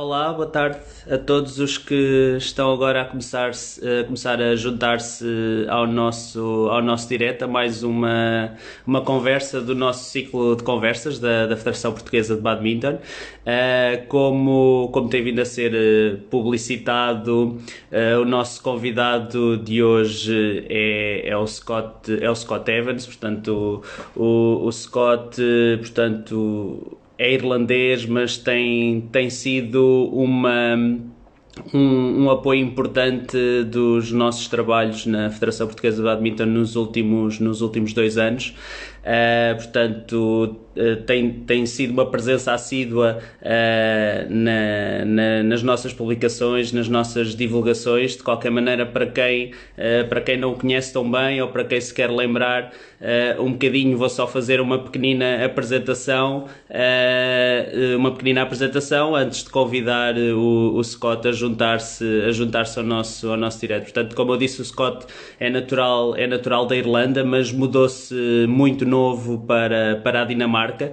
Olá, boa tarde a todos os que estão agora a começar a juntar-se ao nosso direto, a mais uma conversa do nosso ciclo de conversas da Federação Portuguesa de Badminton. Como tem vindo a ser publicitado, o nosso convidado de hoje é o Scott Evans, portanto, o Scott, portanto, é irlandês, mas tem sido um apoio importante dos nossos trabalhos na Federação Portuguesa de Badminton nos últimos 2 anos. Portanto, tem sido uma presença assídua nas nossas publicações, nas nossas divulgações. De qualquer maneira, para quem não o conhece tão bem ou para quem se quer lembrar um bocadinho, vou só fazer uma pequenina apresentação antes de convidar o Scott a juntar-se ao nosso direto. Portanto, como eu disse, o Scott é natural da Irlanda, mas mudou-se muito novo para a Dinamarca,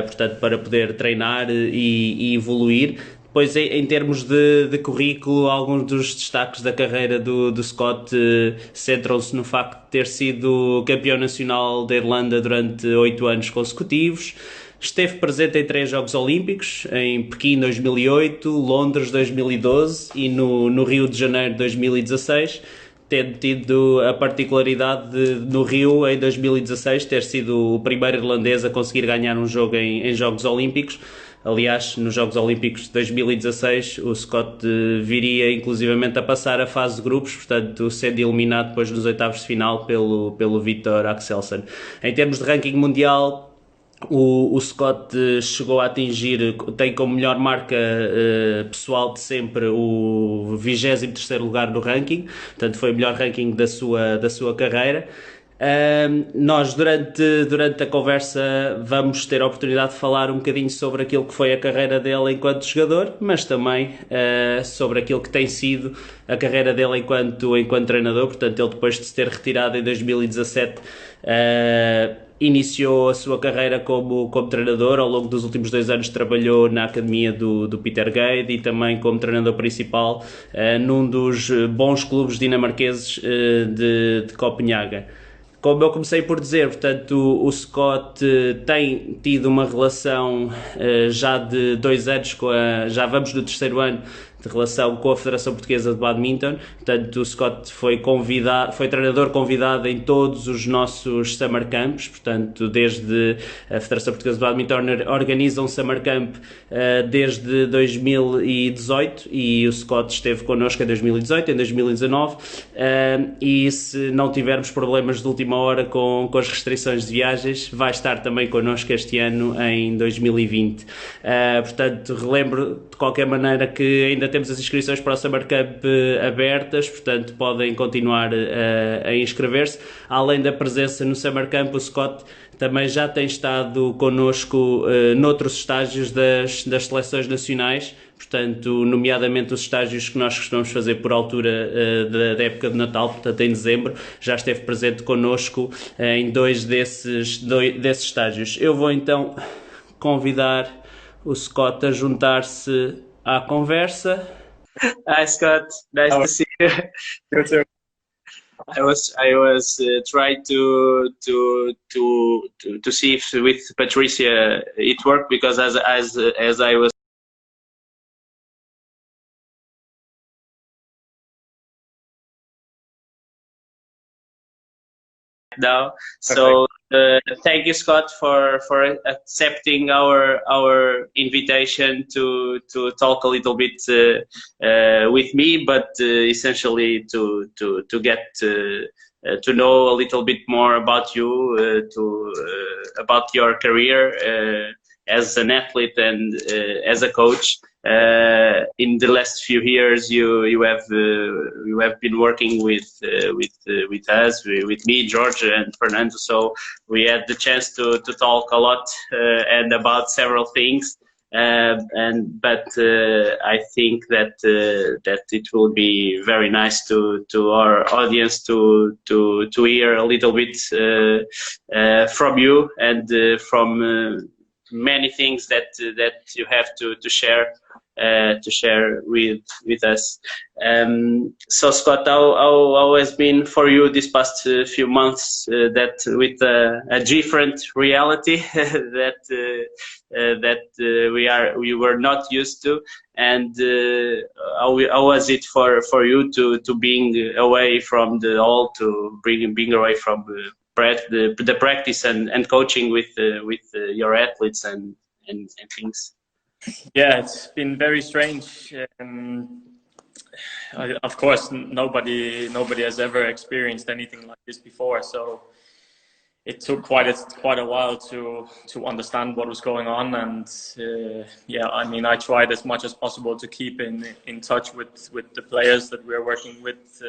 portanto, para poder treinar e evoluir. Depois, em termos de currículo, alguns dos destaques da carreira do Scott centram-se no facto de ter sido campeão nacional da Irlanda durante 8 anos consecutivos. Esteve presente em 3 Jogos Olímpicos, em Pequim 2008, Londres 2012 e no Rio de Janeiro 2016, tendo tido a particularidade de, no Rio, em 2016, ter sido o primeiro irlandês a conseguir ganhar um jogo em Jogos Olímpicos. Aliás, nos Jogos Olímpicos de 2016, o Scott viria inclusivamente a passar a fase de grupos, portanto, sendo eliminado depois nos oitavos de final pelo Viktor Axelsen. Em termos de ranking mundial, o Scott chegou a atingir, tem como melhor marca pessoal de sempre o 23º lugar no ranking, portanto foi o melhor ranking da sua carreira. Nós durante a conversa vamos ter a oportunidade de falar um bocadinho sobre aquilo que foi a carreira dele enquanto jogador, mas também sobre aquilo que tem sido a carreira dele enquanto treinador. Portanto, ele, depois de se ter retirado em 2017, iniciou a sua carreira como treinador. Ao longo dos últimos 2 anos trabalhou na academia do Peter Gade e também como treinador principal num dos bons clubes dinamarqueses de Copenhaga. Como eu comecei por dizer, portanto, o Scott tem tido uma relação já de 2 anos, já vamos no 3º ano de relação com a Federação Portuguesa de Badminton. Portanto, o Scott foi treinador convidado em todos os nossos Summer Camps. Portanto, desde a Federação Portuguesa de Badminton organiza um Summer Camp desde 2018 e o Scott esteve connosco em 2018, em 2019 e se não tivermos problemas de última hora com as restrições de viagens, vai estar também connosco este ano em 2020. Portanto, relembro de qualquer maneira que ainda temos as inscrições para o Summer Camp abertas, portanto podem continuar a inscrever-se. Além da presença no Summer Camp, o Scott também já tem estado connosco noutros estágios das seleções nacionais, portanto, nomeadamente os estágios que nós costumamos fazer por altura da época de Natal, portanto em dezembro, já esteve presente connosco em 2 desses estágios. Eu vou então convidar o Scott a juntar-se à conversa. Hi Scott, nice to see you. You too. I was trying to see if with Patricia it worked, because as I was now. So thank you, Scott, for accepting our invitation to talk a little bit with me, but essentially to get to know a little bit more about you, about your career as an athlete and as a coach. In the last few years, you have been working with us, with me, George, and Fernando. So we had the chance to talk a lot and about several things. But I think that it will be very nice to our audience to hear a little bit from you and from many things that you have to share to share with us. So Scott, how has been for you this past few months that with a different reality that we were not used to, and how was it for you to being away from the hall, to being away from the practice and coaching with your athletes and things? Yeah, it's been very strange. Of course, nobody has ever experienced anything like this before, so it took quite a while to understand what was going on. And yeah, I mean, I tried as much as possible to keep in touch with the players that we're working with,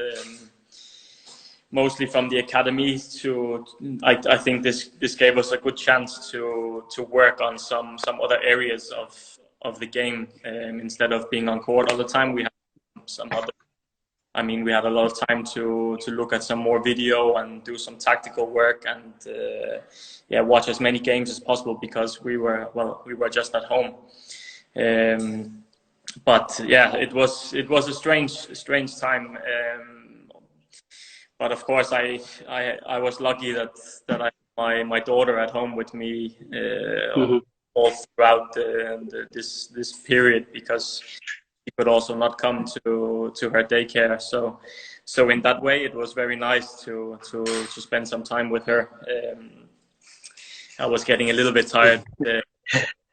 mostly from the academy. I think this gave us a good chance to work on some other areas of the game, instead of being on court all the time. We had we had a lot of time to look at some more video and do some tactical work, and yeah, watch as many games as possible, because we were just at home. But yeah, it was a strange time. But of course, I was lucky that I had my daughter at home with me all throughout this period, because she could also not come to her daycare. So in that way, it was very nice to spend some time with her. I was getting a little bit tired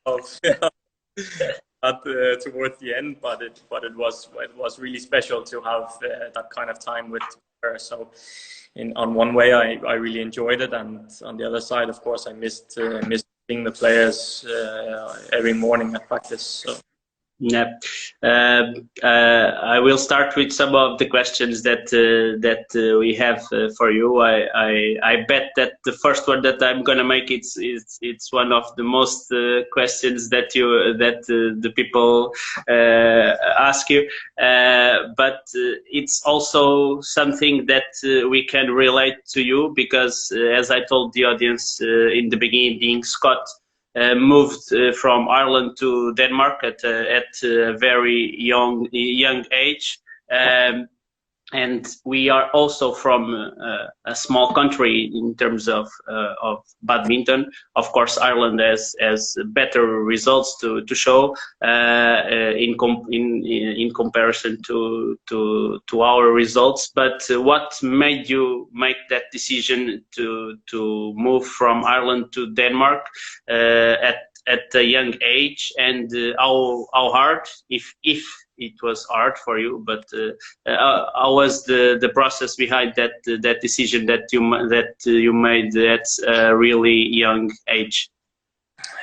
of towards the end, but it was really special to have that kind of time with her. So on one way, I really enjoyed it, and on the other side, of course, I missed seeing the players every morning at practice. So. Yeah, I will start with some of the questions that we have for you. I bet that the first one that I'm gonna make it's one of the most questions that the people ask you, but it's also something that we can relate to you, because as I told the audience in the beginning, Scott moved from Ireland to Denmark at a very young age, and we are also from a small country in terms of badminton. Of course, Ireland has better results to show in comparison to our results. But what made you make that decision to move from Ireland to Denmark at a young age, and how hard, if it was hard for you, but how was the process behind that decision that you made at a really young age?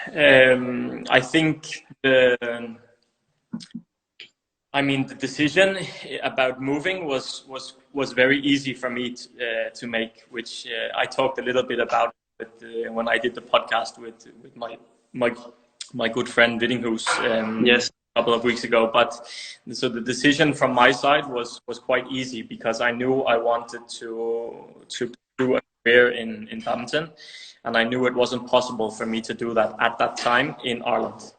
I think the decision about moving was very easy for me to make, which I talked a little bit about when I did the podcast with my good friend Widdinghus. Yes. Couple of weeks ago. But so the decision from my side was quite easy, because I knew I wanted to do a career in badminton, and I knew it wasn't possible for me to do that at that time in Ireland.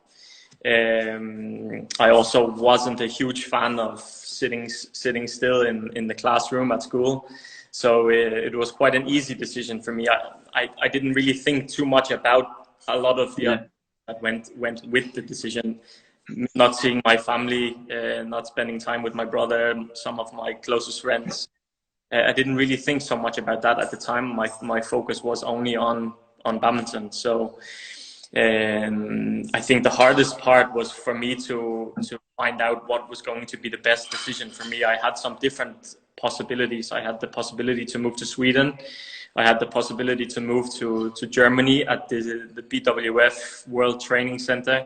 I also wasn't a huge fan of sitting still in the classroom at school, so it was quite an easy decision for me. I didn't really think too much about a lot of the other that went with the decision. Not seeing my family, not spending time with my brother, some of my closest friends. I didn't really think so much about that at the time. My focus was only on badminton. So I think the hardest part was for me to find out what was going to be the best decision for me. I had some different possibilities. I had the possibility to move to Sweden. I had the possibility to move to Germany at the BWF World Training Center.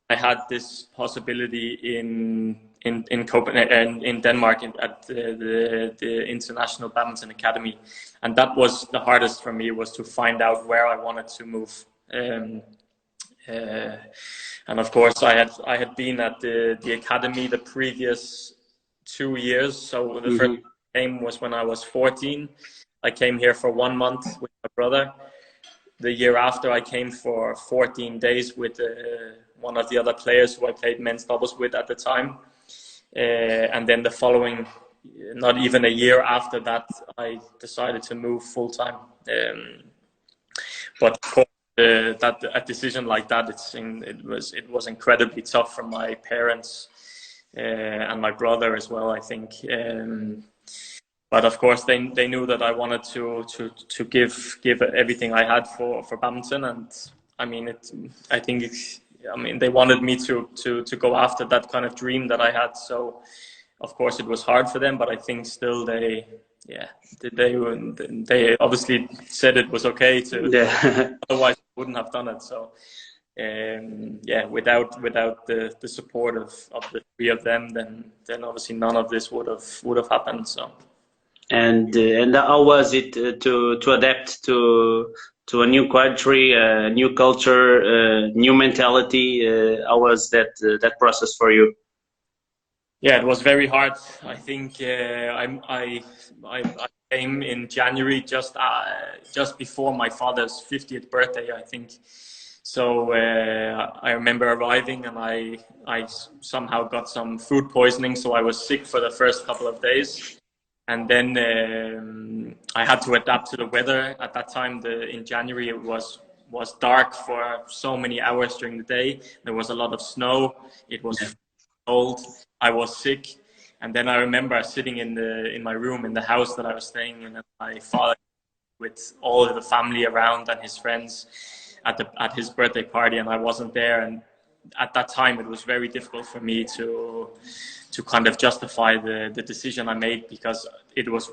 I had this possibility in Copenhagen, in Denmark, at the International Badminton Academy, and that was the hardest for me, was to find out where I wanted to move. And of course, I had been at the academy the previous 2 years. So the first game was when I was 14. I came here for 1 month with my brother. the year after, I came for 14 days with one of the other players who I played men's doubles with at the time. And then the following, not even a year after that, I decided to move full time. But of course, that a decision like that, it was incredibly tough for my parents and my brother as well, I think. But of course, they knew that I wanted to give everything I had for badminton, and I mean they wanted me to go after that kind of dream that I had. So of course it was hard for them, but I think still they obviously said it was okay to. Yeah. Otherwise, I wouldn't have done it. So without the support of the three of them, then obviously none of this would have happened. So. And how was it to adapt to a new country, a new culture, new mentality? How was that process for you? Yeah, it was very hard. I think I came in January just before my father's 50th birthday, I think. So I remember arriving, and I somehow got some food poisoning, so I was sick for the first couple of days. And then I had to adapt to the weather. At that time, in January, it was dark for so many hours during the day. There was a lot of snow. It was cold. I was sick. And then I remember sitting in my room in the house that I was staying in, and my father with all of the family around and his friends at his birthday party, and I wasn't there. And at that time, it was very difficult for me to kind of justify the decision I made, because it was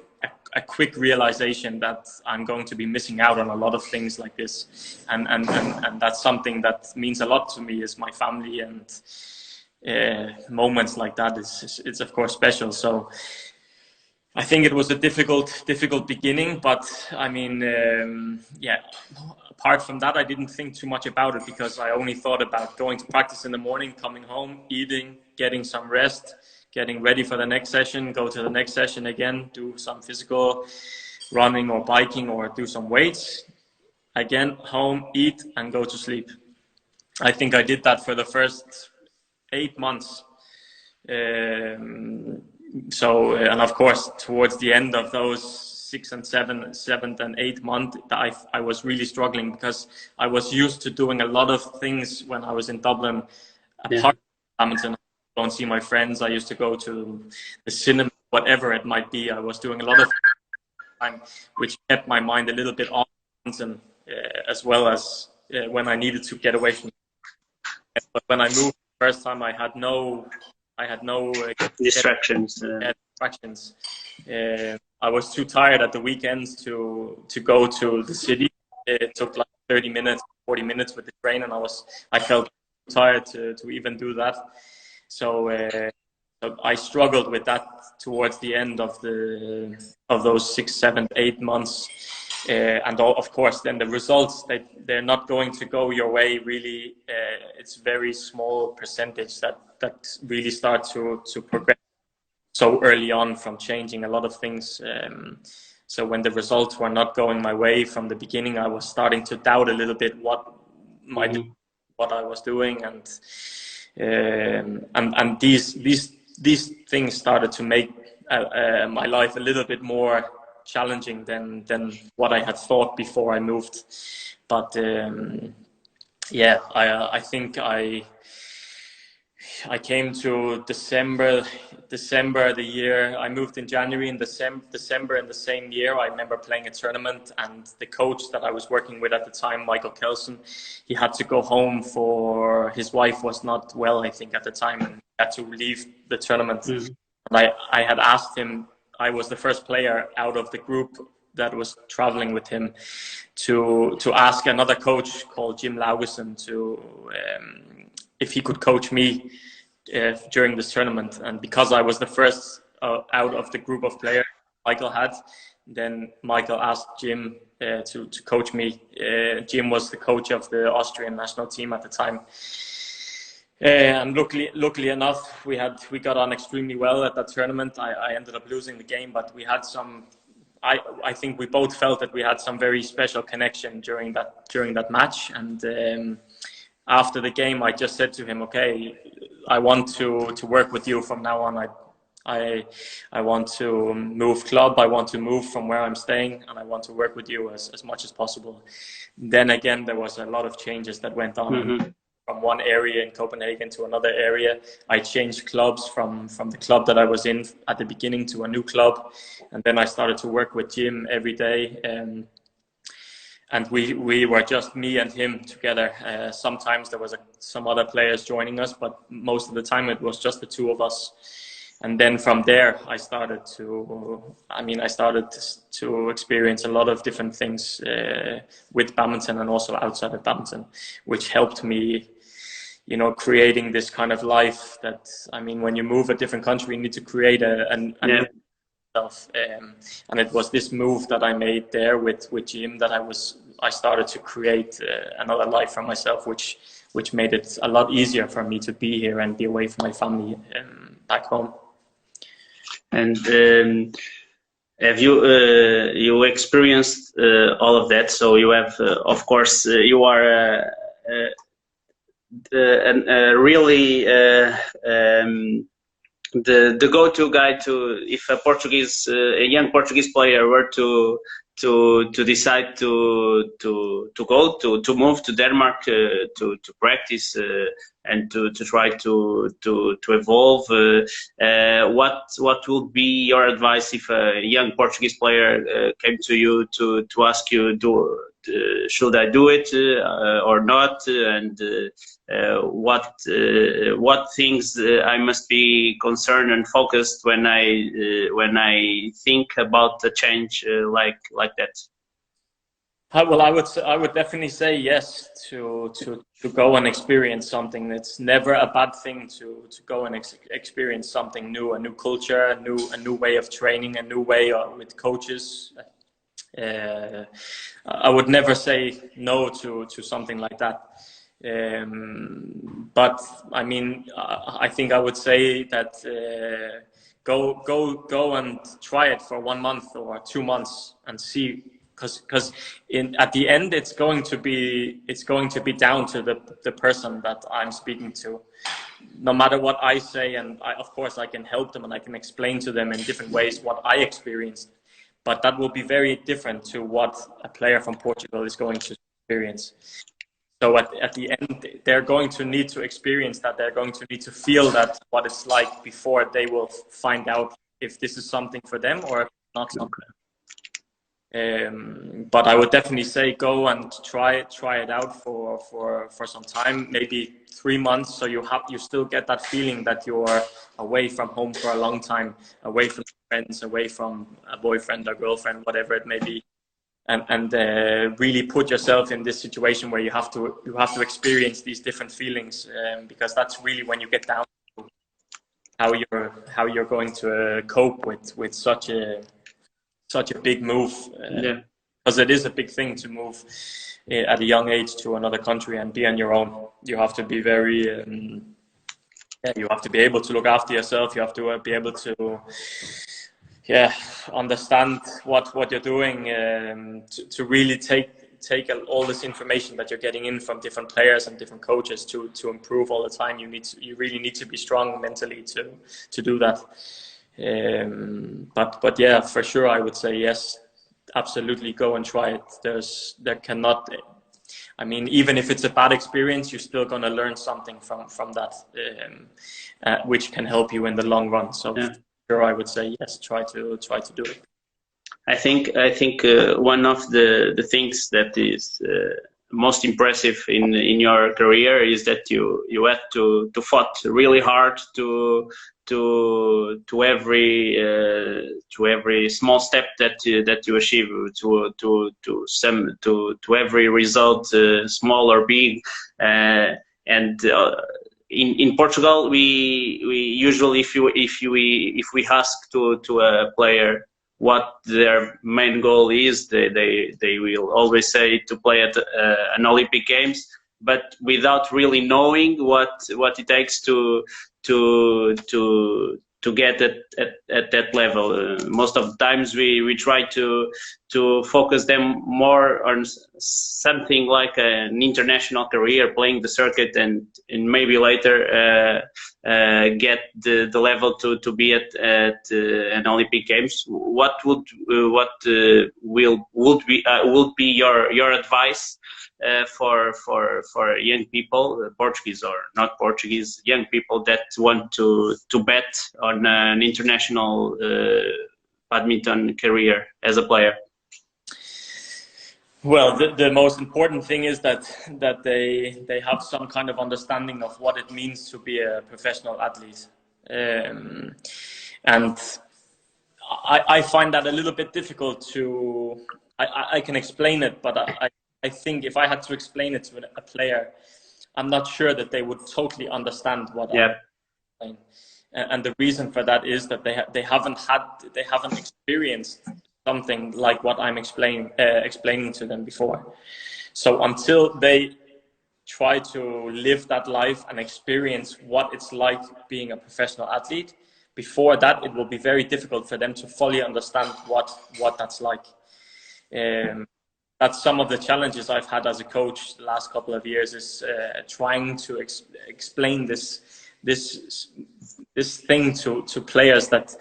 a quick realization that I'm going to be missing out on a lot of things like this, and that's something that means a lot to me, is my family, and moments like that it's of course special. So I think it was a difficult beginning, but I mean, apart from that, I didn't think too much about it, because I only thought about going to practice in the morning, coming home, eating, getting some rest, getting ready for the next session, go to the next session again, do some physical running or biking, or do some weights, again, home, eat, and go to sleep. I think I did that for the first 8 months. So, and of course, towards the end of those 7th and 8th month, I was really struggling, because I was used to doing a lot of things when I was in Dublin, apart from badminton. Go and see my friends. I used to go to the cinema, whatever it might be. I was doing a lot of time, which kept my mind a little bit off badminton, as well as when I needed to get away from it. But when I moved the first time, I had no distractions. I was too tired at the weekends to go to the city. It took like 30 minutes, 40 minutes with the train, and I felt tired to even do that. So I struggled with that towards the end of those 6, 7, 8 months. And of course, then the results, they're not going to go your way, really. It's very small percentage that really start to progress so early on from changing a lot of things. So when the results were not going my way from the beginning, I was starting to doubt a little bit what I was doing, and these things started to make my life a little bit more challenging than what I had thought before I moved. But I think I came to December the year I moved in January. In December in the same year, I remember playing a tournament, and the coach that I was working with at the time, Michael Kelson, he had to go home for his wife was not well, I think, at the time, and had to leave the tournament. And I had asked him, I was the first player out of the group that was traveling with him, to ask another coach called Jim Laugesen if he could coach me during this tournament. And because I was the first out of the group of players Michael had, then Michael asked Jim to coach me. Jim was the coach of the Austrian national team at the time. And luckily enough, we got on extremely well at that tournament. I ended up losing the game, but we had some I think we both felt that we had some very special connection during that match. And after the game, I just said to him, "Okay, I want to work with you from now on. I want to move club. I want to move from where I'm staying, and I want to work with you as much as possible." Then again, there was a lot of changes that went on. Mm-hmm. From one area in Copenhagen to another area. I changed clubs from the club that I was in at the beginning to a new club. And then I started to work with Jim every day. And we were just me and him together. Sometimes there was some other players joining us, but most of the time it was just the two of us. And then from there, I started to experience a lot of different things with badminton and also outside of badminton, which helped me, creating this kind of life that, when you move a different country, you need to create a new self. And it was this move that I made there with Jim that I started to create another life for myself, which made it a lot easier for me to be here and be away from my family back home. And have you experienced all of that? So you have, of course, you are really the go-to guy to, if a young Portuguese player were to decide to move to Denmark to practice and to try to evolve. What would be your advice if a young Portuguese player came to you to ask you, should I do it or not, and what things I must be concerned and focused when I think about a change like that? Well, I would definitely say yes to go and experience something. It's never a bad thing to go and experience something new, a new culture, a new way of training, a new way with coaches. I would never say no to something like that. But I think I would say that go and try it for 1 month or 2 months and see, because at the end it's going to be down to the person that I'm speaking to. No matter what I say, and of course I can help them and I can explain to them in different ways what I experienced, but that will be very different to what a player from Portugal is going to experience. So at the end, they're going to need to experience that. They're going to need to feel that, what it's like, before they will find out if this is something for them or if it's not something. But I would definitely say go and try it out for some time, maybe 3 months, so you still get that feeling that you're away from home for a long time, away from friends, away from a boyfriend or girlfriend, whatever it may be. And really put yourself in this situation where you have to experience these different feelings, because that's really when you get down to how you're going to cope with such a big move. Because it is a big thing to move at a young age to another country and be on your own. You have to be very you have to be able to look after yourself. You have to be able to understand what you're doing, to really take all this information that you're getting in from different players and different coaches to improve all the time. You really need to be strong mentally to do that. But yeah, for sure I would say yes, absolutely go and try it. Even if it's a bad experience, you're still going to learn something from that, which can help you in the long run. So sure, I would say yes, try to do it. I think one of the things that is most impressive in your career is that you had to fought really hard to every small step that you achieve, to every result, small or big, and in Portugal, we usually, if we ask to a player what their main goal is, they will always say to play at an Olympic Games, but without really knowing what it takes to to get at that level. Most of the times we try to focus them more on something like an international career, playing the circuit, and maybe later get the level to be at an Olympic Games. What would be your advice for young people, Portuguese or not Portuguese, young people that want to bet on an international badminton career as a player? Well, the most important thing is that they have some kind of understanding of what it means to be a professional athlete, and I find that a little bit difficult to. I can explain it, but I think if I had to explain it to a player, I'm not sure that they would totally understand what I'm saying. And the reason for that is that they haven't experienced something like what I'm explaining to them before. So until they try to live that life and experience what it's like being a professional athlete, before that it will be very difficult for them to fully understand what that's like. That's some of the challenges I've had as a coach the last couple of years, is trying to explain this thing to players, that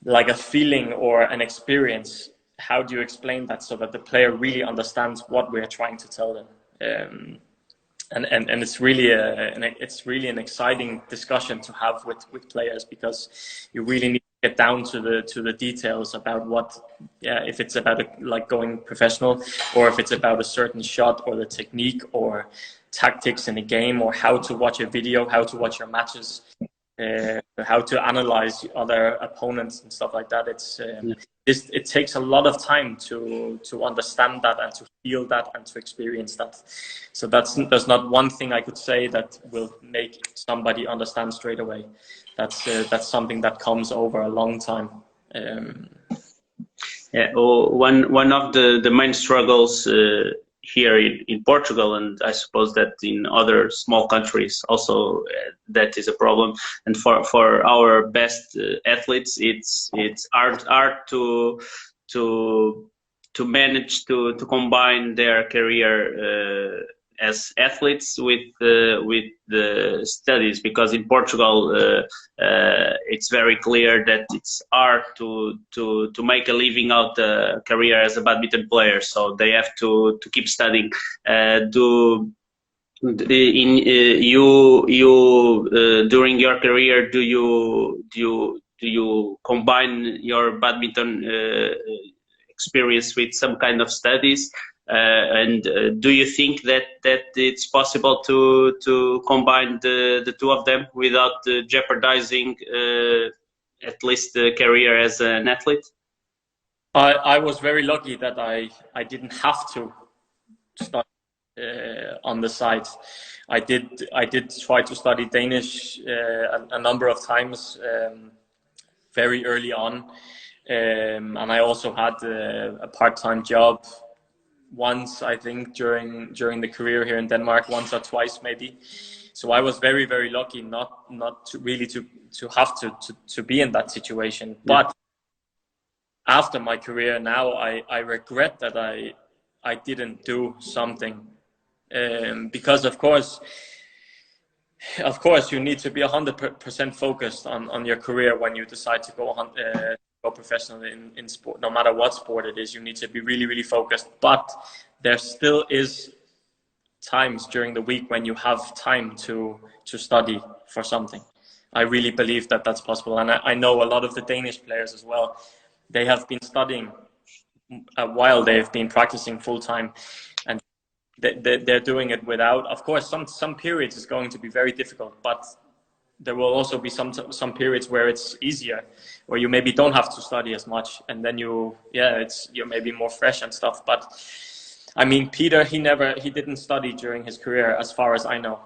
like a feeling or an experience. How do you explain that so that the player really understands what we're trying to tell them? And it's really an exciting discussion to have with players, because you really need to get down to the details about if it's about like going professional, or if it's about a certain shot or the technique or tactics in a game, or how to watch a video, how to watch your matches, how to analyze other opponents and stuff like that. It takes a lot of time to understand that and to feel that and to experience that. So there's not one thing I could say that will make somebody understand straight away. That's something that comes over a long time. One of the main struggles here in Portugal, and I suppose that in other small countries also that is a problem. And for our best athletes, it's hard to manage to combine their career as athletes with the studies, because in Portugal it's very clear that it's hard to make a living out a career as a badminton player, so they have to keep studying. During your career, do you combine your badminton experience with some kind of studies? And do you think that it's possible to combine the two of them without jeopardizing at least the career as an athlete? I was very lucky that I didn't have to study on the side. I did try to study Danish a number of times very early on, and I also had a part-time job once, I think, during the career here in Denmark, once or twice maybe. So I was very, very lucky not to really to have to be in that situation. But after my career now, I regret that I didn't do something, because of course you need to be 100% focused on your career when you decide to go professional in sport. No matter what sport it is, you need to be really, really focused. But there still is times during the week when you have time to study for something. I really believe that that's possible, and I know a lot of the Danish players as well. They have been studying while they've been practicing full time, and they're doing it without. Of course, some periods is going to be very difficult, but there will also be some periods where it's easier, where you maybe don't have to study as much, and then you're maybe more fresh and stuff. But I mean, Peter, he didn't study during his career, as far as I know.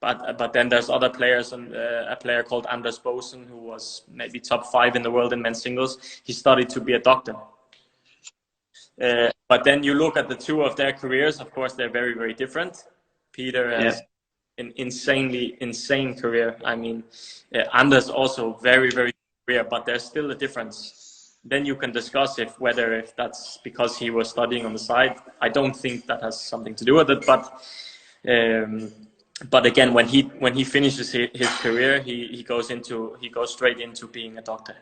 But then there's other players, and a player called Anders Boesen, who was maybe top 5 in the world in men's singles. He studied to be a doctor. But then you look at the two of their careers. Of course, they're very, very different. Peter has an insanely insane career. I mean, Anders also very very career, but there's still a difference. Then you can discuss if that's because he was studying on the side. I don't think that has something to do with it, but again, when he finishes his career, he goes straight into being a doctor.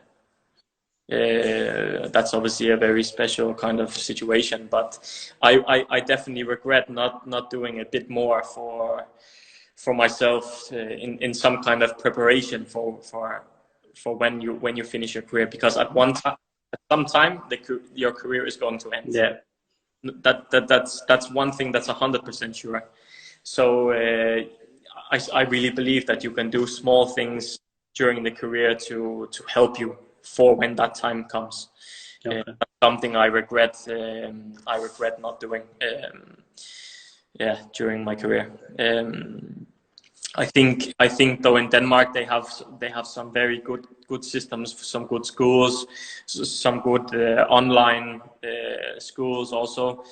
That's obviously a very special kind of situation, but I definitely regret not doing a bit more for myself in some kind of preparation for when you finish your career, because at some time your career is going to end. Yeah. That's one thing that's 100% sure. So I really believe that you can do small things during the career to help you for when that time comes. Okay. That's something I regret not doing. During my career. I think though in Denmark they have some very good systems, some good schools, some good online schools also,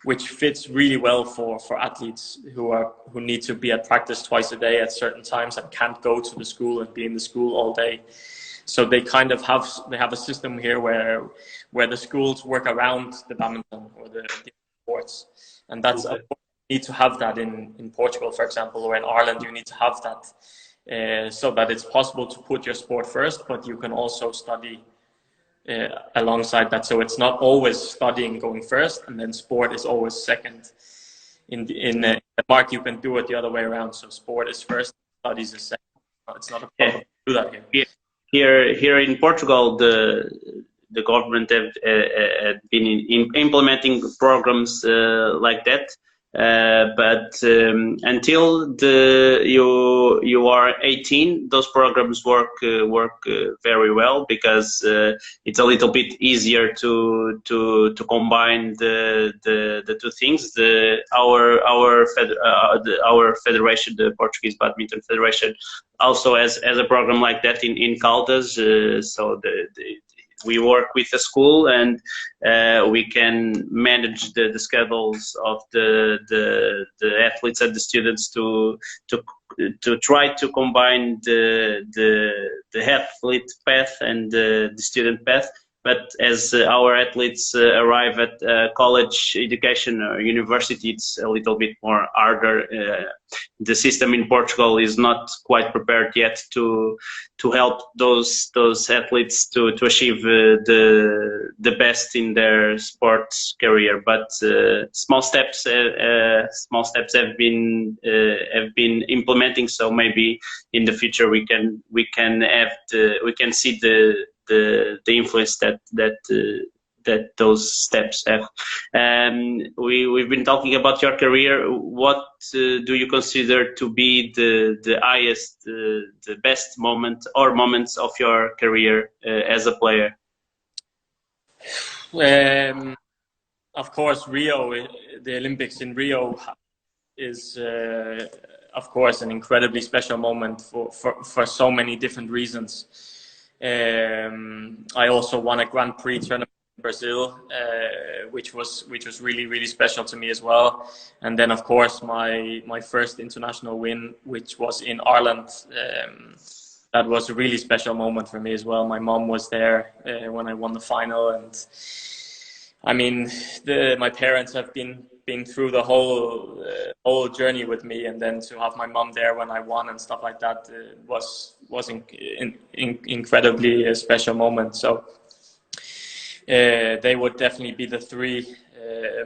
which fits really well for athletes who need to be at practice twice a day at certain times and can't go to the school and be in the school all day. So they kind of have a system here where the schools work around the badminton or the sports, and that's okay. You need to have that in Portugal, for example, or in Ireland. You need to have that so that it's possible to put your sport first, but you can also study alongside that. So it's not always studying going first, and then sport is always second. In Denmark, you can do it the other way around. So sport is first, studies is second. It's not a problem to do that here. Here in Portugal, the government have been implementing programs like that, but until you are 18, those programs work very well, because it's a little bit easier to combine the two things. Our federation, the Portuguese Badminton Federation, also has a program like that in Caldas. So we work with the school, and we can manage the schedules of the athletes and the students to try to combine the athlete path and the student path. But as our athletes arrive at college education or university, it's a little bit more harder. The system in Portugal is not quite prepared yet to help those athletes to achieve the best in their sports career. But small steps have been implementing. So maybe in the future we can see the influence that those steps have. We've been talking about your career. What do you consider to be the highest, the best moment or moments of your career as a player? Of course, Rio, the Olympics in Rio is, of course, an incredibly special moment for so many different reasons. I also won a Grand Prix tournament in Brazil, which was really, really special to me as well. And then, of course, my first international win, which was in Ireland, that was a really special moment for me as well. My mom was there when I won the final, and I mean, my parents have been through the whole journey with me, and then to have my mom there when I won and stuff like that was incredibly a special moment. So they would definitely be the three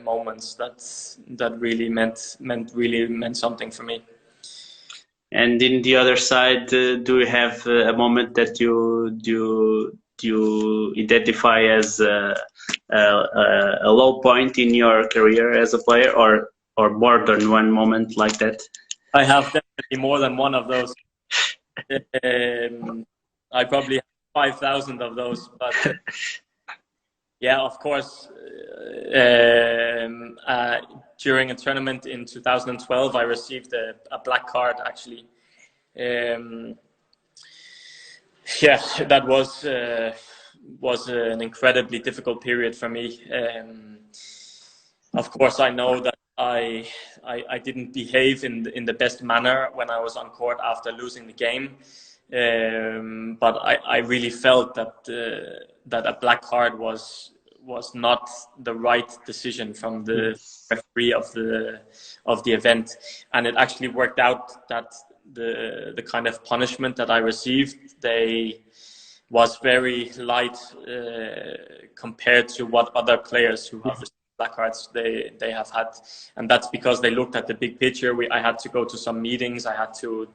moments that really meant something for me. And in the other side, do you have a moment that you identify as a low point in your career as a player, or more than one moment like that? I have definitely more than one of those. I probably have 5,000 of those, but yeah, of course. During a tournament in 2012, I received a black card, actually. Yeah, that was an incredibly difficult period for me. Of course, I know that I I didn't behave in the best manner when I was on court after losing the game. But I really felt that a black card was not the right decision from the referee of the event, and it actually worked out that the kind of punishment that I received was very light compared to what other players who have received black cards they have had, and that's because they looked at the big picture. I had to go to some meetings. I had to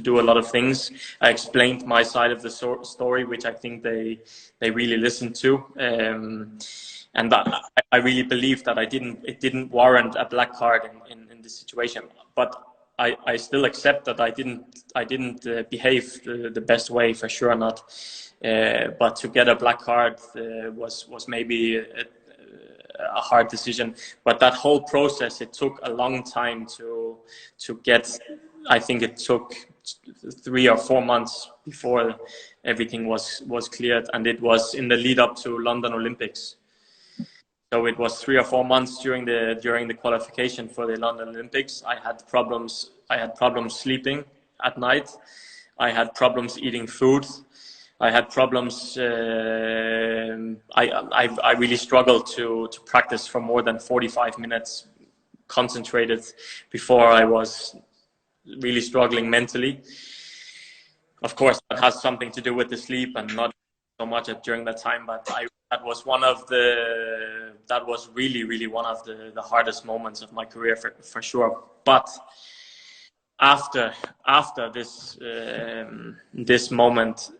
do a lot of things. I explained my side of the story, which I think they really listened to, and I really believe that it didn't warrant a black card in this situation. But I still accept that I didn't behave the best way, for sure not. But to get a black card was maybe a hard decision. But that whole process, it took a long time to get. I think it took 3 or 4 months before everything was cleared, and it was in the lead up to London Olympics. So it was 3 or 4 months during the qualification for the London Olympics. I had problems sleeping at night. I had problems eating food. I had problems. I really struggled to practice for more than 45 minutes concentrated before I was really struggling mentally. Of course, that has something to do with the sleep and not so much during that time. But that was really one of the hardest moments of my career for sure. But after this moment,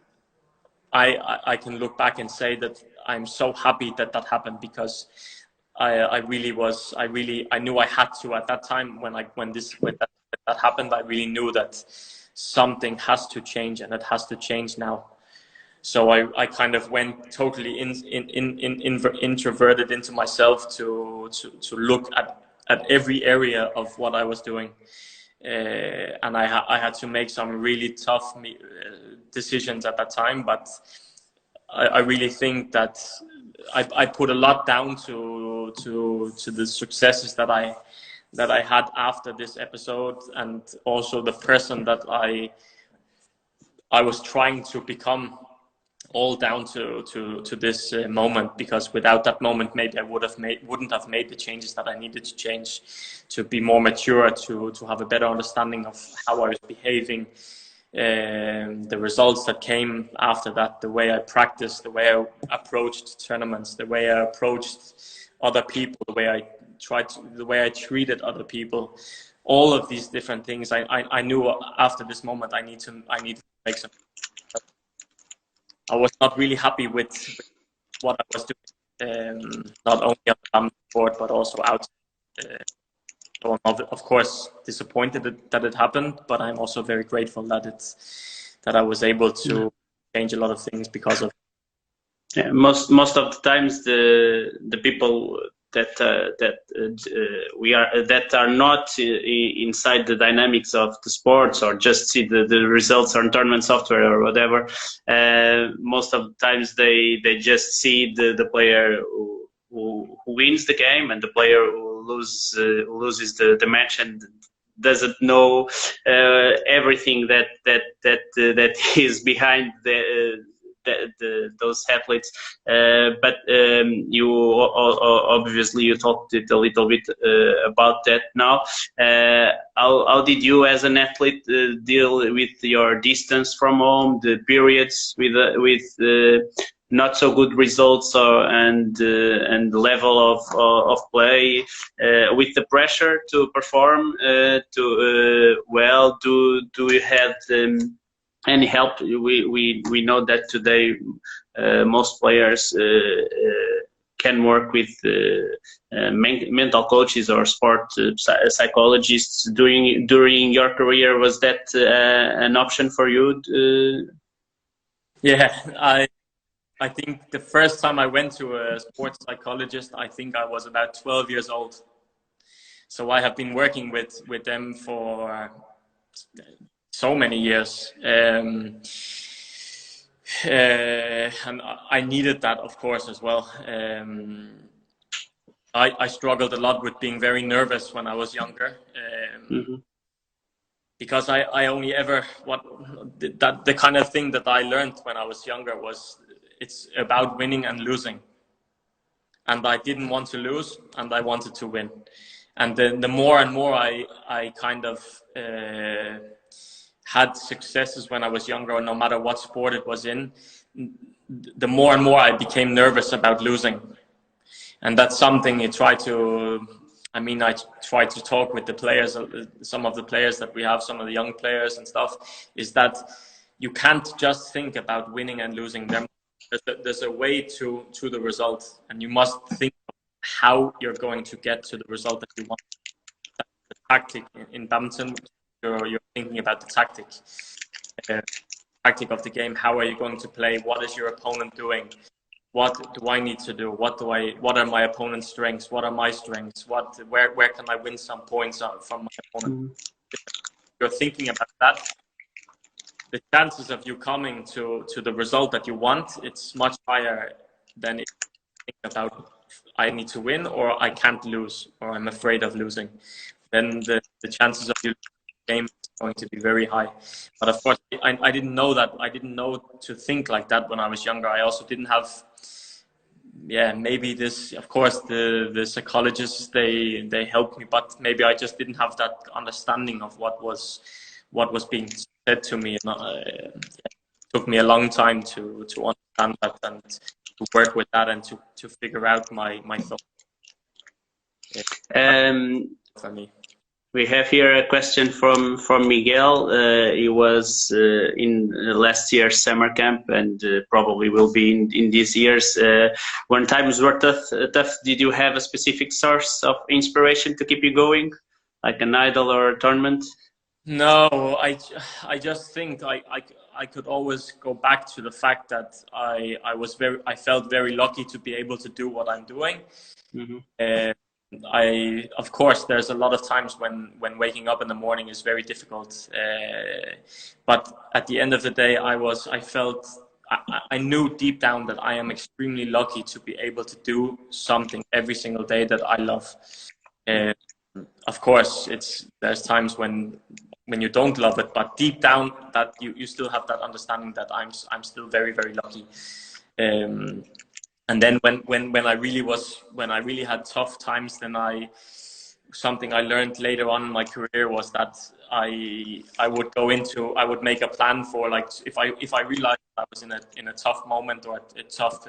I can look back and say that I'm so happy that happened, because I knew I had to at that time when that happened. I really knew that something has to change, and it has to change now. So I kind of went totally introverted into myself to look at every area of what I was doing, and I had to make some really tough decisions at that time. But I really think that I put a lot down to the successes that I had after this episode, and also the person that I was trying to become, all down to this moment. Because without that moment, maybe I wouldn't have made the changes that I needed to change, to be more mature, to have a better understanding of how I was behaving, the results that came after that, the way I practiced, the way I approached tournaments, the way I approached other people, the way I treated other people. All of these different things, I knew after this moment I need to make some. I was not really happy with what I was doing, not only on the court but also outside. So I'm of course disappointed that it happened, but I'm also very grateful that I was able to change a lot of things because of. Yeah, most of the times the people that are not inside the dynamics of the sports, or just see the results on tournament software or whatever, most of the times they just see the player who wins the game, and the player who loses the match, and doesn't know everything that is behind those athletes. But you obviously you talked it a little bit about that now. How did you as an athlete deal with your distance from home, the periods with not so good results, and the level of play, with the pressure to perform? Do you have any help? We know that today most players can work with mental coaches or sport psychologists. During your career, was that an option for you? Yeah, I think the first time I went to a sports psychologist, I think I was about 12 years old. So I have been working with them for so many years. And I needed that, of course, as well. I struggled a lot with being very nervous when I was younger. Because I only ever the kind of thing that I learned when I was younger was it's about winning and losing, and I didn't want to lose and I wanted to win, and the more and more I kind of had successes when I was younger, no matter what sport it was in, the more and more I became nervous about losing, and that's something you try to. I mean, I try to talk with the players, some of the players that we have, some of the young players and stuff, is that you can't just think about winning and losing. There's a way to the result, and you must think of how you're going to get to the result that you want. The tactic in badminton, you're thinking about the tactic. Tactic of the game. How are you going to play? What is your opponent doing? What do I need to do? What are my opponent's strengths? What are my strengths? Where can I win some points from my opponent? If you're thinking about that, the chances of you coming to the result that you want, it's much higher than if you think about I need to win or I can't lose or I'm afraid of losing. Then the chances of you game is going to be very high. But of course, I didn't know that. I didn't know to think like that when I was younger. I also didn't have, maybe this, of course, the psychologists, they helped me, but maybe I just didn't have that understanding of what was being said to me. And it took me a long time to understand that and to work with that and to figure out my thoughts. For me. We have here a question from Miguel. He was in last year's summer camp and probably will be in this year's. When times were tough, did you have a specific source of inspiration to keep you going, like an idol or a tournament? No, I just think I could always go back to the fact that I felt very lucky to be able to do what I'm doing. Of course, there's a lot of times when waking up in the morning is very difficult. But at the end of the day, I knew deep down that I am extremely lucky to be able to do something every single day that I love. Of course, there's times when you don't love it, but deep down that you still have that understanding that I'm still very, very lucky. And then when I really had tough times, then something I learned later on in my career was that I would make a plan for, like, if I realized I was in a tough moment or a tough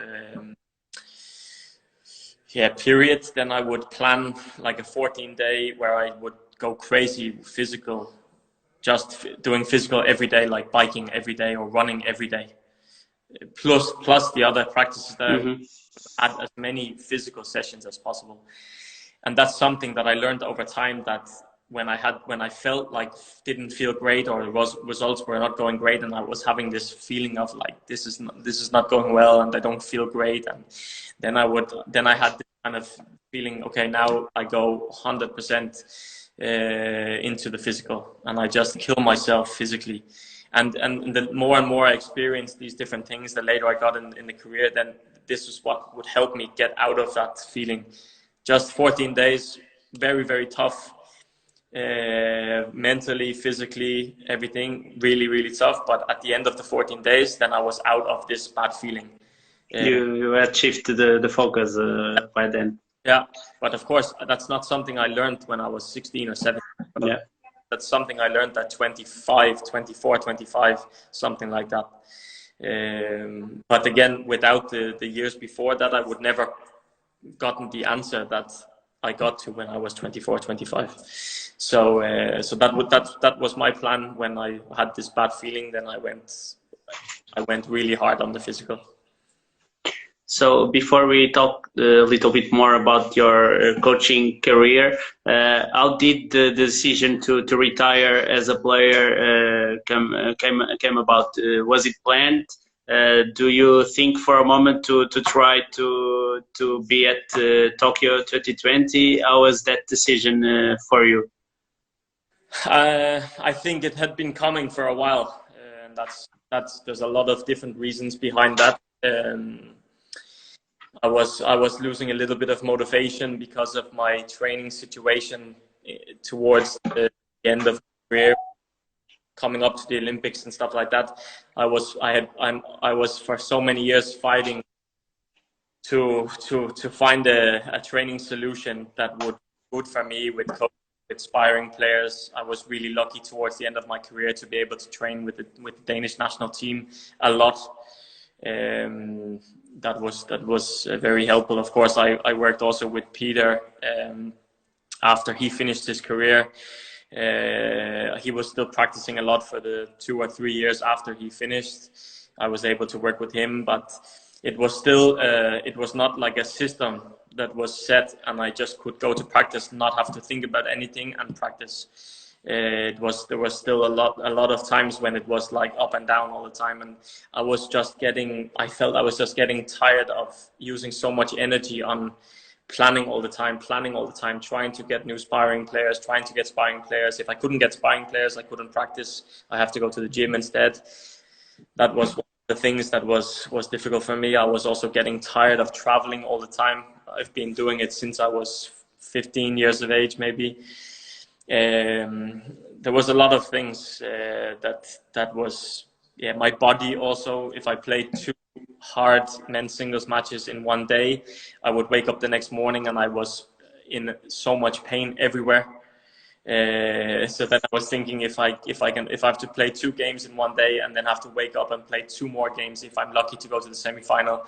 period, then I would plan like a 14-day where I would go crazy physical, just doing physical every day, like biking every day or running every day. Plus the other practices that I had as many physical sessions as possible. And that's something that I learned over time, that when I felt like didn't feel great or results were not going great, and I was having this feeling of like this is not going well and I don't feel great, and then I had this kind of feeling, okay, now I go 100% into the physical and I just kill myself physically. And the more and more I experienced these different things, the later I got in the career, then this is what would help me get out of that feeling. Just 14 days, very, very tough, mentally, physically, everything really, really tough. But at the end of the 14 days, then I was out of this bad feeling. You achieved the focus by then. Yeah, but of course, that's not something I learned when I was 16 or 17. Yeah. That's something I learned at 25, 24, 25, something like that. But again, without the years before that, I would never gotten the answer that I got to when I was 24, 25. So that was my plan. When I had this bad feeling, then I went really hard on the physical. So before we talk a little bit more about your coaching career, how did the decision to retire as a player came about? Was it planned? Do you think for a moment to try to be at Tokyo 2020? How was that decision for you? I think it had been coming for a while, and there's a lot of different reasons behind that. I was losing a little bit of motivation because of my training situation towards the end of the career, coming up to the Olympics and stuff like that. I was for so many years fighting to find a training solution that would be good for me with coach, with sparring players. I was really lucky towards the end of my career to be able to train with the Danish national team a lot. That was very helpful. Of course, I worked also with Peter after he finished his career. He was still practicing a lot for the 2 or 3 years after he finished. I was able to work with him, but it was still it was not like a system that was set and I just could go to practice, not have to think about anything and practice. There was still a lot of times when it was like up and down all the time, and I felt I was just getting tired of using so much energy on planning all the time, trying to get new sparring players, trying to get sparring players. If I couldn't get sparring players, I couldn't practice. I have to go to the gym instead. That was one of the things that was difficult for me. I was also getting tired of traveling all the time. I've been doing it since I was 15 years of age, maybe. There was a lot of things that was, yeah, my body also. If I played too hard men's singles matches in one day, I would wake up the next morning and I was in so much pain everywhere. So then I was thinking, if I have to play 2 games in one day and then have to wake up and play 2 more games if I'm lucky to go to the semi-final,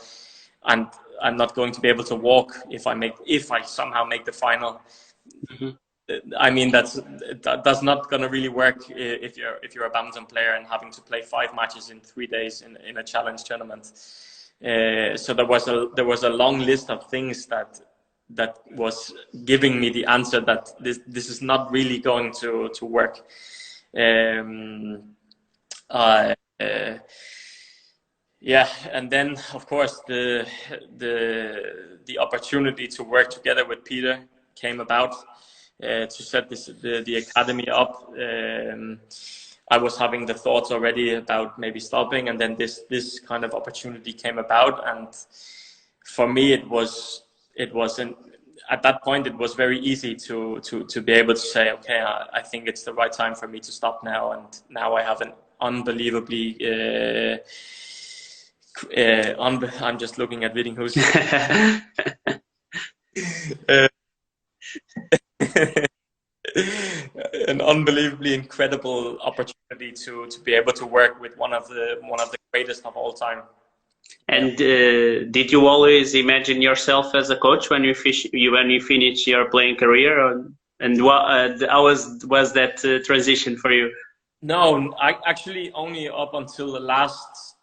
and I'm not going to be able to walk if I somehow make the final. Mm-hmm. I mean, that's not gonna really work if you're a badminton player and having to play 5 matches in 3 days in a challenge tournament. So there was a long list of things that was giving me the answer that this is not really going to work. Yeah, and then of course the opportunity to work together with Peter came about. To set the academy up. I was having the thoughts already about maybe stopping, and then this kind of opportunity came about, and for me it was at that point it was very easy to be able to say, okay, I think it's the right time for me to stop now, and now I have an unbelievably I'm just looking at Vittinghus. An unbelievably incredible opportunity to be able to work with one of the greatest of all time. And did you always imagine yourself as a coach when you finish your playing career, and how was that transition for you? No, I actually only up until the last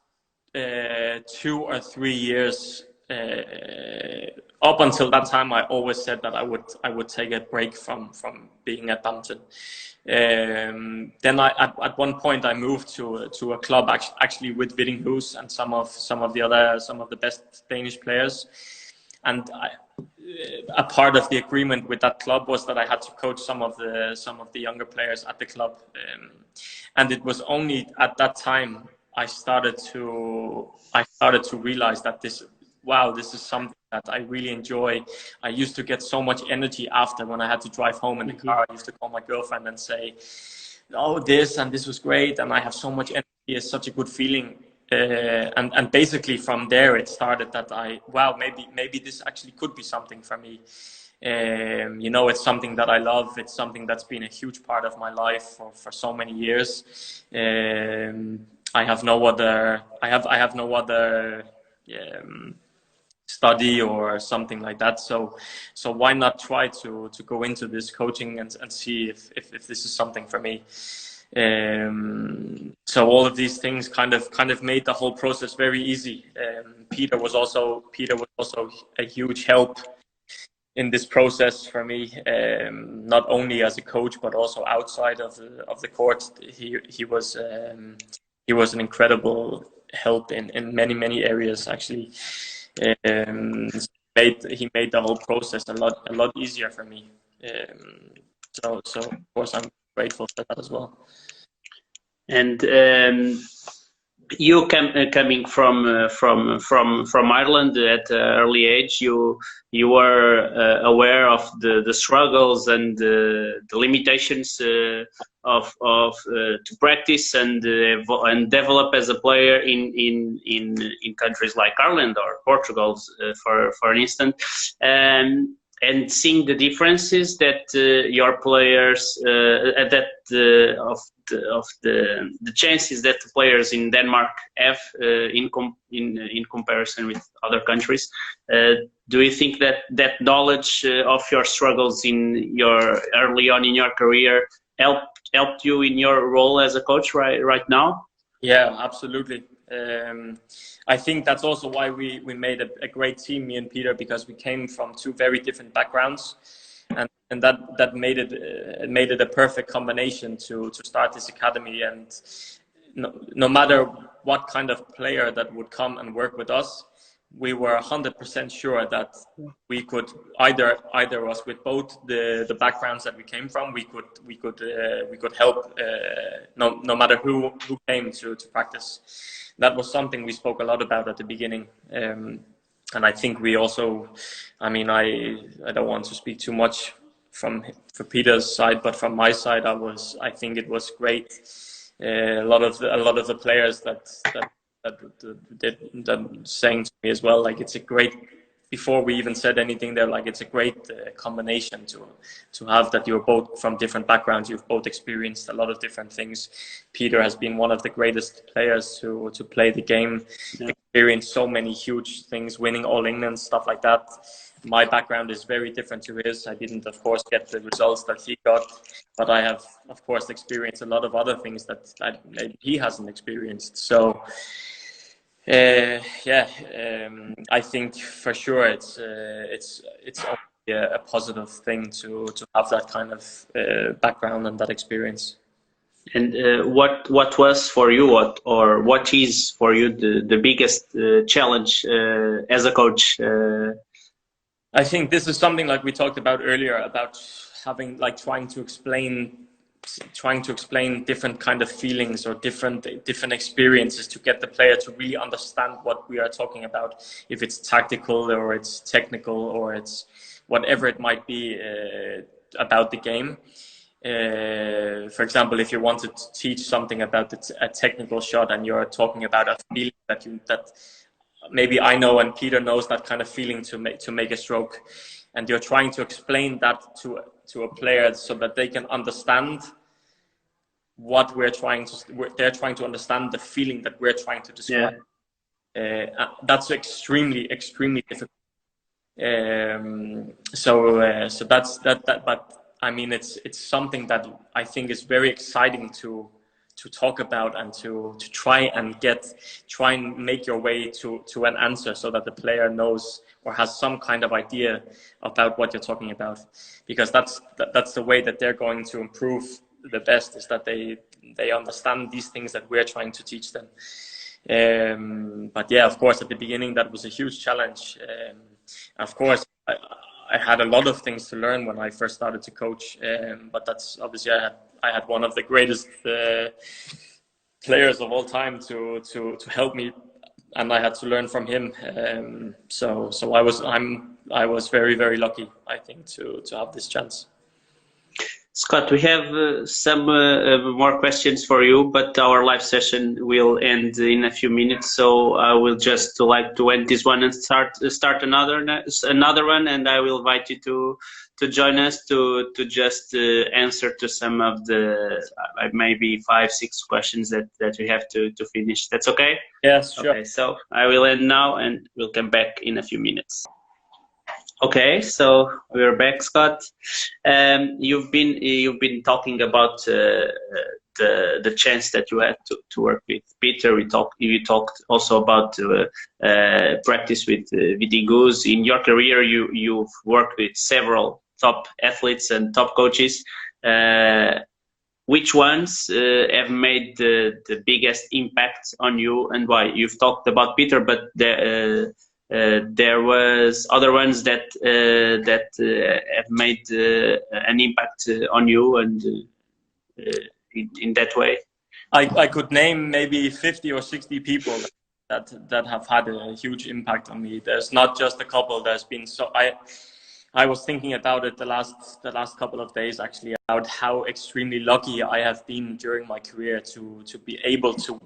2 or 3 years. Up until that time, I always said that I would take a break from being at badminton. Then at one point I moved to a club actually with Vittinghus and some of the best Danish players, and a part of the agreement with that club was that I had to coach some of the younger players at the club, and it was only at that time I started to realize that this is something that I really enjoy. I used to get so much energy after, when I had to drive home in the car. I used to call my girlfriend and say, oh, this was great, and I have so much energy. It's such a good feeling. And basically from there it started that maybe this actually could be something for me. It's something that I love. It's something that's been a huge part of my life for so many years. I have no other study or something like that, so why not try to go into this coaching and see if this is something for me. So all of these things kind of made the whole process very easy. Peter was also a huge help in this process for me, not only as a coach but also outside of the court. He was an incredible help in many areas actually. He made the whole process a lot easier for me. So of course I'm grateful for that as well. And you coming from Ireland at an early age, you were aware of the struggles and the limitations to practice and develop as a player in countries like Ireland or Portugal, for instance. And seeing the differences that your players of the chances that the players in Denmark have in comparison with other countries. Do you think that knowledge of your struggles in your early on in your career helped you in your role as a coach right now? Yeah, absolutely. I think that's also why we made a great team, me and Peter, because we came from two very different backgrounds, and that made it a perfect combination to start this academy. And no matter what kind of player that would come and work with us, we were 100% sure that we could either of us with both the backgrounds that we came from, we could help no matter who came to practice. That was something we spoke a lot about at the beginning, and I think we also, I mean, I don't want to speak too much for Peter's side, but from my side, I think it was great. A lot of the players that saying to me as well, like, it's a great, before we even said anything, they're like, it's a great combination to have that you're both from different backgrounds, you've both experienced a lot of different things. Peter has been one of the greatest players to play the game, experienced so many huge things, winning All England, stuff like that. My background is very different to his. I didn't, of course, get the results that he got, but I have, of course, experienced a lot of other things that maybe he hasn't experienced. So I think for sure it's a positive thing to have that kind of background and that experience. And what was for you, what is for you the biggest challenge as a coach? I think this is something like we talked about earlier, about having, like, trying to explain different kind of feelings or different experiences to get the player to really understand what we are talking about, if it's tactical or it's technical or it's whatever it might be about the game. For example, if you wanted to teach something about a technical shot and you're talking about a feeling that maybe I know and Peter knows, that kind of feeling to make a stroke, and you're trying to explain that to a player so that they can understand what they're trying to understand the feeling that we're trying to describe. That's extremely difficult. So that's that. But I mean, it's something that I think is very exciting to talk about and to try and make your way to an answer, so that the player knows or has some kind of idea about what you're talking about, because that's the way that they're going to improve the best, is that they understand these things that we're trying to teach them. But yeah, of course, at the beginning that was a huge challenge. Of course, I had a lot of things to learn when I first started to coach, but that's obviously I had one of the greatest players of all time to help me, and I had to learn from him. So I was very, very lucky, I think, to have this chance. Scott, we have some more questions for you, but our live session will end in a few minutes. So I will just like to end this one and start another one, and I will invite you to join us to just answer to some of the maybe 5-6 questions that we have to finish. That's okay? Yes, sure. Okay, so I will end now, and we'll come back in a few minutes. Okay, so we're back, Scott. You've been talking about the chance that you had to work with Peter. You talked also about practice with Vitingus. In your career, you've worked with several top athletes and top coaches. Which ones have made the biggest impact on you, and why? You've talked about Peter, but there was other ones that have made an impact on you, and in that way. I could name maybe 50 or 60 people that have had a huge impact on me. There's not just a couple. There's been so I was thinking about it the last couple of days actually, about how extremely lucky I have been during my career to be able to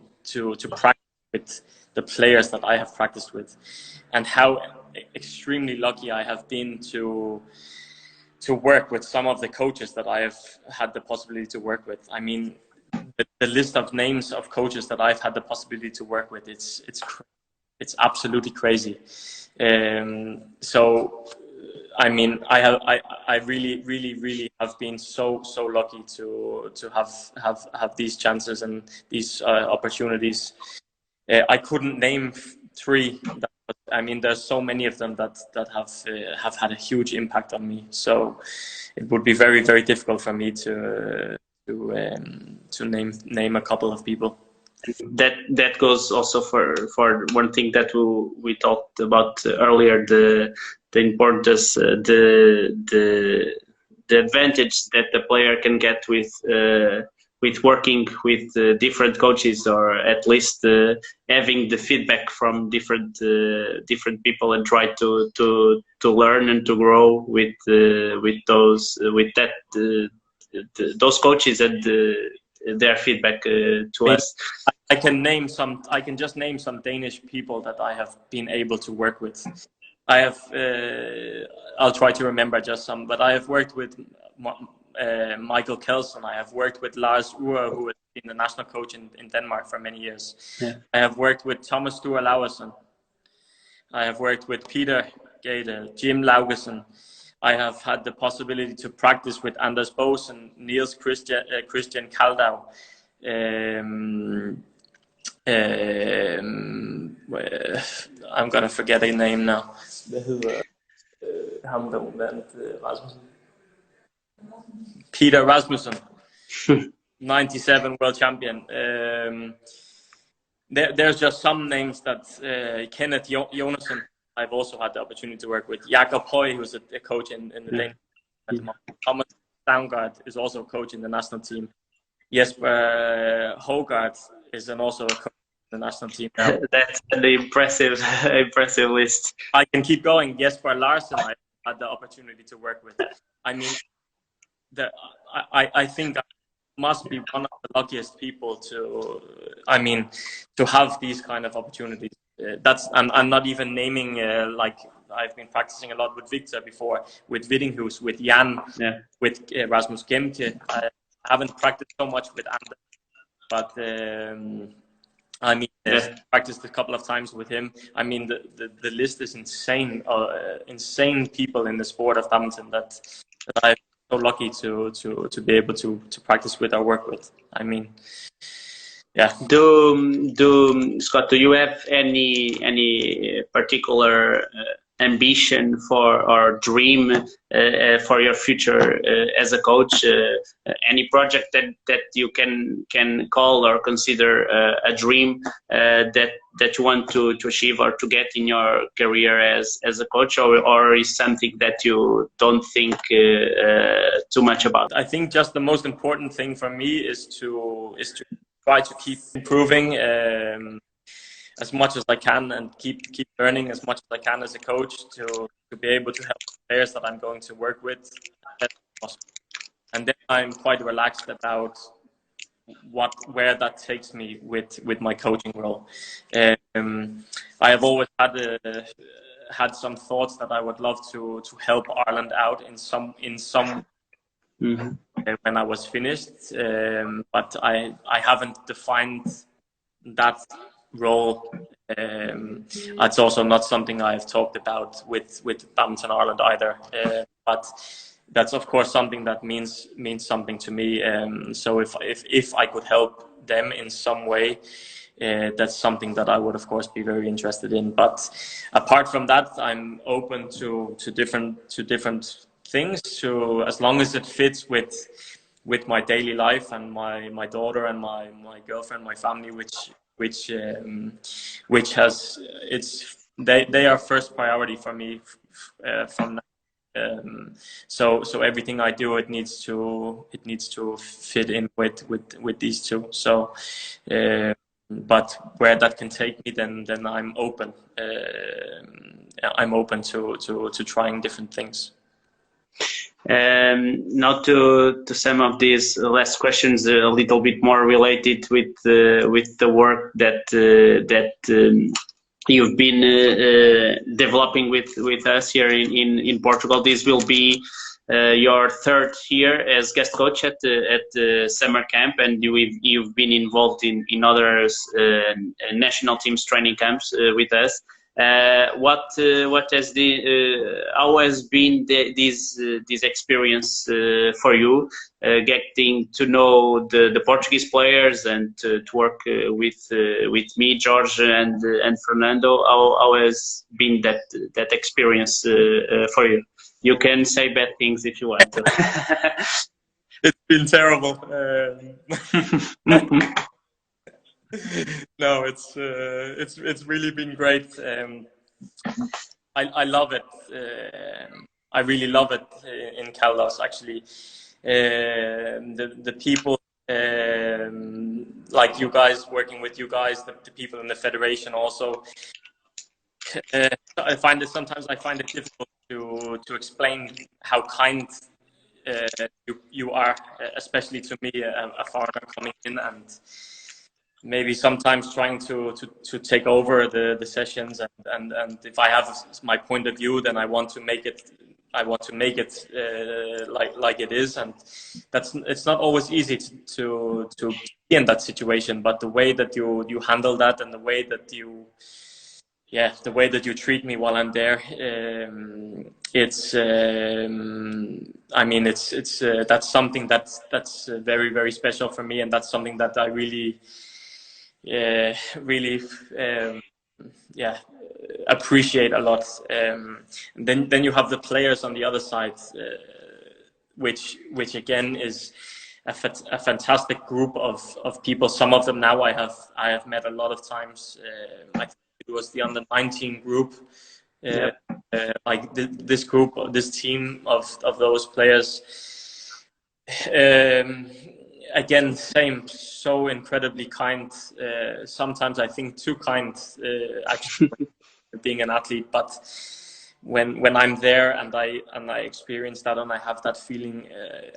practice with the players that I have practiced with, and how extremely lucky I have been to work with some of the coaches that I have had the possibility to work with. I mean, the list of names of coaches that I've had the possibility to work with, it's absolutely crazy. So I mean, I really have been so lucky to have these chances and these opportunities. I couldn't name three. I mean, there's so many of them that have had a huge impact on me. So it would be very difficult for me to name a couple of people. That goes also for one thing that we talked about earlier, the importance, the advantage that the player can get with working with different coaches, or at least having the feedback from different people, and try to learn and to grow with those those coaches and their feedback to us. I can just name some Danish people that I have been able to work with. I have I'll try to remember just some, but I have worked with Michael Kelson. I have worked with Lars Ure, who has been the national coach in Denmark for many years. Yeah. I have worked with Thomas Sture Lauersen. I have worked with Peter Gade, Jim Laugesen. I have had the possibility to practice with Anders Bos and Niels Christian Kaldau. I'm gonna forget the name now. Peter Rasmussen, 97 world champion. There's just some names that Kenneth Jonassen, I've also had the opportunity to work with. Jakob Høy, who's a coach in the Danish at the moment. Thomas Stavngard is also a coach in the national team. Jesper Hogard is also a coach in the national team now. That's an impressive list. I can keep going. Jesper Larsen, I had the opportunity to work with. I mean, I think I must be one of the luckiest people to have these kind of opportunities. I'm not even naming like I've been practicing a lot with Victor before, with Widdinghus, with Jan, with Rasmus Gemke. I haven't practiced so much with Anders, but I mean, practiced a couple of times with him. I mean, the list is insane. Insane people in the sport of badminton that I'm so lucky to be able to practice with or work with. I mean, yeah. Scott, do you have any particular ambition for or dream for your future as a coach? Any project that you can call or consider a dream that you want to achieve or to get in your career as a coach, or is something that you don't think too much about? I think just the most important thing for me is to try to keep improving as much as I can, and keep learning as much as I can as a coach to be able to help players that I'm going to work with. And then I'm quite relaxed about where that takes me with my coaching role. I have always had some thoughts that I would love to help Ireland out in some when I was finished, but I haven't defined that role. It's also not something I've talked about with Badminton Ireland either, but that's of course something that means something to me. So if I could help them in some way, that's something that I would of course be very interested in. But apart from that, I'm open to different things, as long as it fits with my daily life and my daughter and my girlfriend, my family, which has they are first priority for me from now. So everything I do, it needs to fit in with these two. So, but where that can take me, then I'm open. I'm open to trying different things. Now to some of these last questions, a little bit more related with the work that you've been developing with us here in Portugal. This will be your third year as guest coach at the summer camp, and you've been involved in other national teams training camps with us. What has how has been this experience for you, getting to know the Portuguese players and to work with me, George, and Fernando? How has been that experience for you? You can say bad things if you want to. It's been terrible. No, it's really been great. I love it. I really love it in Caldas, actually. The people, like you guys, working with you guys, the people in the federation also. I find it difficult to explain how kind you are, especially to me, a foreigner coming in, and maybe sometimes trying to take over the sessions, and if I have my point of view, then I want to make it like it is, and it's not always easy to be in that situation. But the way that you handle that, and the way that you treat me while I'm there, it's I mean, it's that's something that's very, very special for me, and that's something that I really appreciate a lot. Then you have the players on the other side, which again is a fantastic group of people. Some of them now I have met a lot of times. I think it was the under-19 group. Like this group, this team of those players. Again, same, so incredibly kind. Sometimes I think too kind, actually, being an athlete. But when I'm there and I experience that and I have that feeling,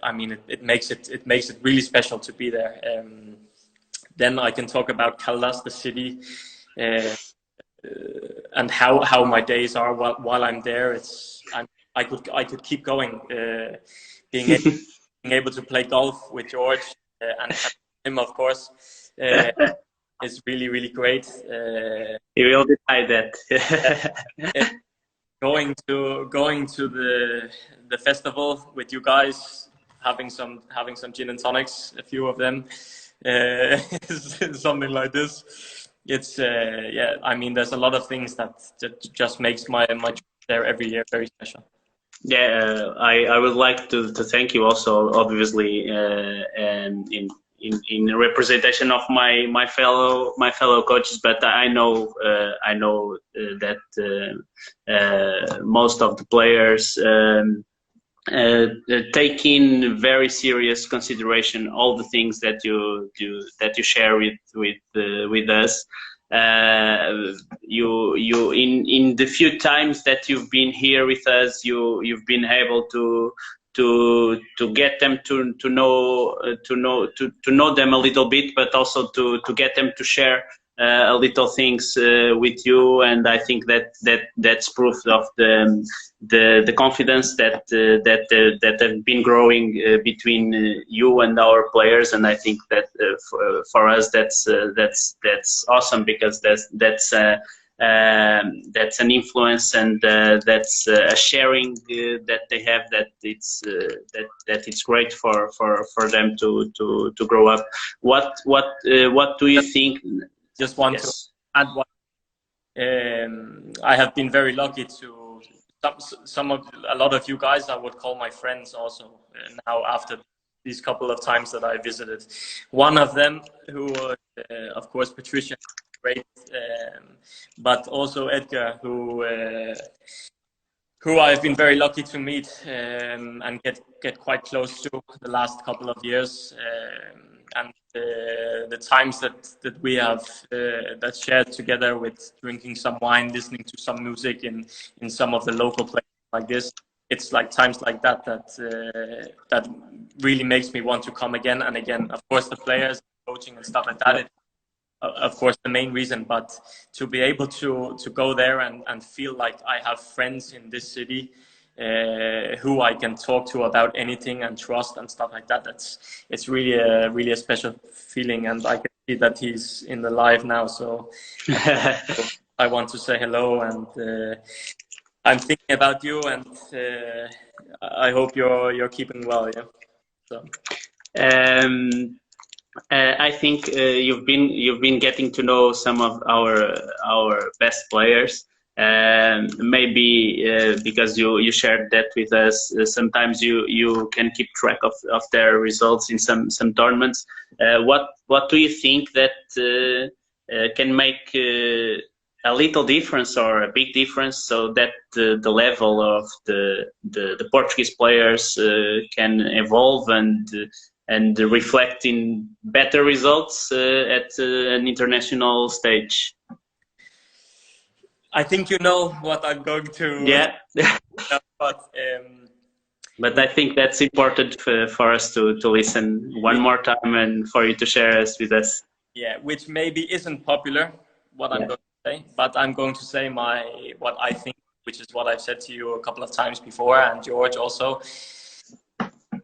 I mean, it makes it really special to be there. Then I can talk about Caldas, the city, and how my days are while I'm there. I could keep going. Being able to play golf with George and him, of course, is really, really great. You will decide that. Going to the festival with you guys, having some gin and tonics, a few of them, something like this. It's I mean, there's a lot of things that just makes my trip there every year very special. Yeah, I would like to thank you also, obviously, and in representation of my fellow coaches, but I know that most of the players take in very serious consideration all the things that you share with us. You in the few times that you've been here with us, you've been able to get them to know them a little bit, but also to get them to share a little things with you, and I think that's proof of the confidence that have been growing between you and our players, and I think that for us that's awesome, because that's an influence, and that's a sharing that they have, that it's great for them to grow up. What do you think? Just want to add one. I have been very lucky to a lot of you guys I would call my friends also now, after these couple of times that I visited. One of them, who of course Patricia, great, but also Edgar, who who I've been very lucky to meet and get quite close to the last couple of years, and the times that we have that shared together with drinking some wine, listening to some music in some of the local places like this. It's like times like that that really makes me want to come again and again. Of course, the players, coaching and stuff like that. It, of course, the main reason, but to be able to go there and feel like I have friends in this city who I can talk to about anything and trust and stuff like that. It's really a special feeling, and I can see that he's in the live now. So I want to say hello, and I'm thinking about you, and I hope you're keeping well. Yeah. So. I think you've been getting to know some of our best players. Maybe because you shared that with us, sometimes you can keep track of their results in some tournaments. What do you think that can make a little difference or a big difference, so that the level of the Portuguese players can evolve and reflect in better results at an international stage? I think you know what I'm going to. Yeah. But I think that's important for us to listen one more time and for you to share us with us. Yeah, which maybe isn't popular, what I'm going to say, but I'm going to say what I think, which is what I've said to you a couple of times before, and George also.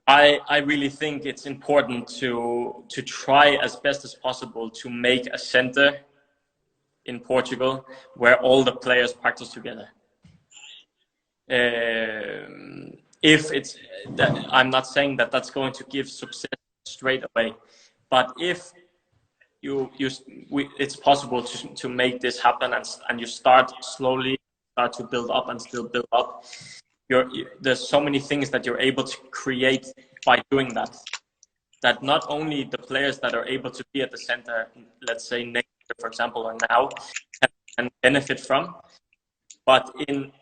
I really think it's important to try as best as possible to make a center in Portugal where all the players practice together. If it's, I'm not saying that that's going to give success straight away, but if it's possible to make this happen, and you start slowly, start to build up and still build up. There's so many things that you're able to create by doing that. That not only the players that are able to be at the center, let's say next year, for example, or now, can benefit from, but in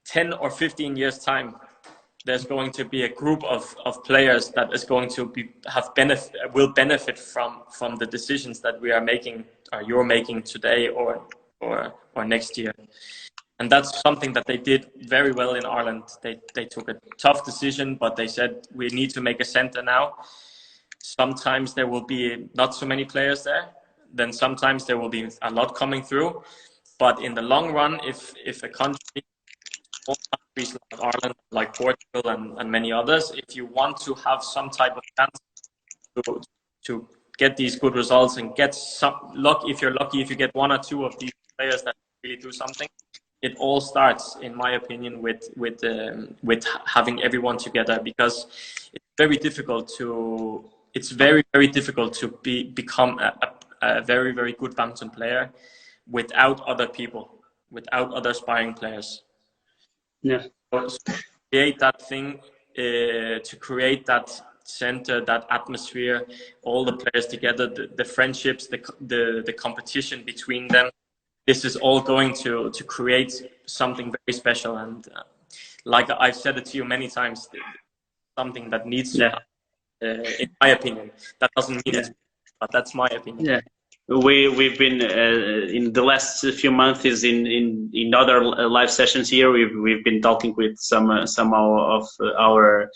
10 or 15 years' time, there's going to be a group of players that is going to will benefit from the decisions that we are making, or you're making today or next year. And that's something that they did very well in Ireland. They took a tough decision, but they said, we need to make a center now. Sometimes there will be not so many players there. Then sometimes there will be a lot coming through. But in the long run, if a country, all countries like Ireland, like Portugal and many others, if you want to have some type of chance to get these good results and get some luck, if you're lucky, if you get one or two of these players that really do something, it all starts, in my opinion, with having everyone together, because it's very difficult to become a very, very good badminton player without other people, without other sparring players. Yeah. So create that thing, to create that center, that atmosphere, all the players together, the friendships, the competition between them. This is all going to create something very special, and like I've said it to you many times, something that needs to happen, in my opinion. That doesn't mean it's, but that's my opinion. Yeah, we've been in the last few months in other live sessions here. We've been talking with some of our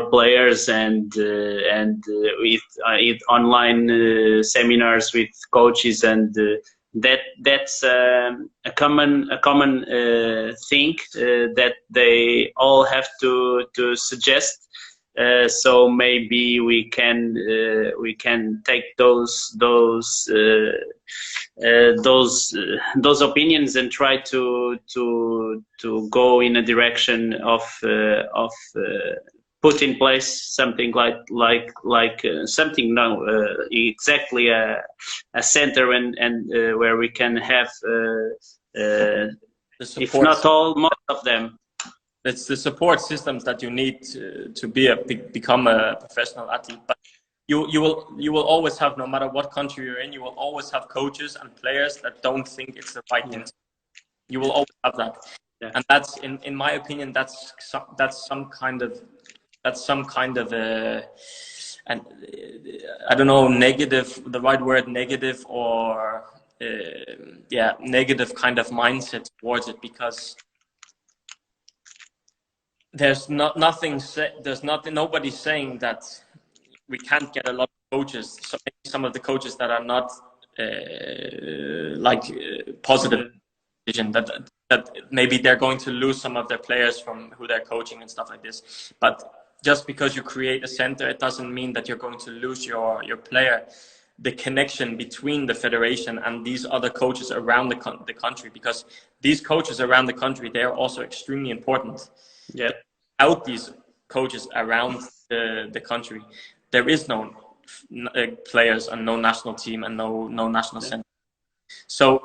players and with online seminars with coaches, and that's a common thing that they all have to suggest. So maybe we can take those opinions and try to go in a direction of put in place something like something now exactly a center and where we can have if not all, most of them. It's the support systems that you need to become a professional athlete. But you will always have, no matter what country you're in, you will always have coaches and players that don't think it's the right thing. You will always have that. Yeah. And that's, in my opinion, that's some kind of and I don't know, negative, the right word, negative, or negative kind of mindset towards it, because there's nobody's saying that we can't get a lot of coaches. So maybe some of the coaches that are not positive decision, that maybe they're going to lose some of their players from who they're coaching and stuff like this. But just because you create a center, it doesn't mean that you're going to lose your player. The connection between the federation and these other coaches around the country, because these coaches around the country, they are also extremely important. Yeah. Without these coaches around the country, there is no players and no national team and no national center. So,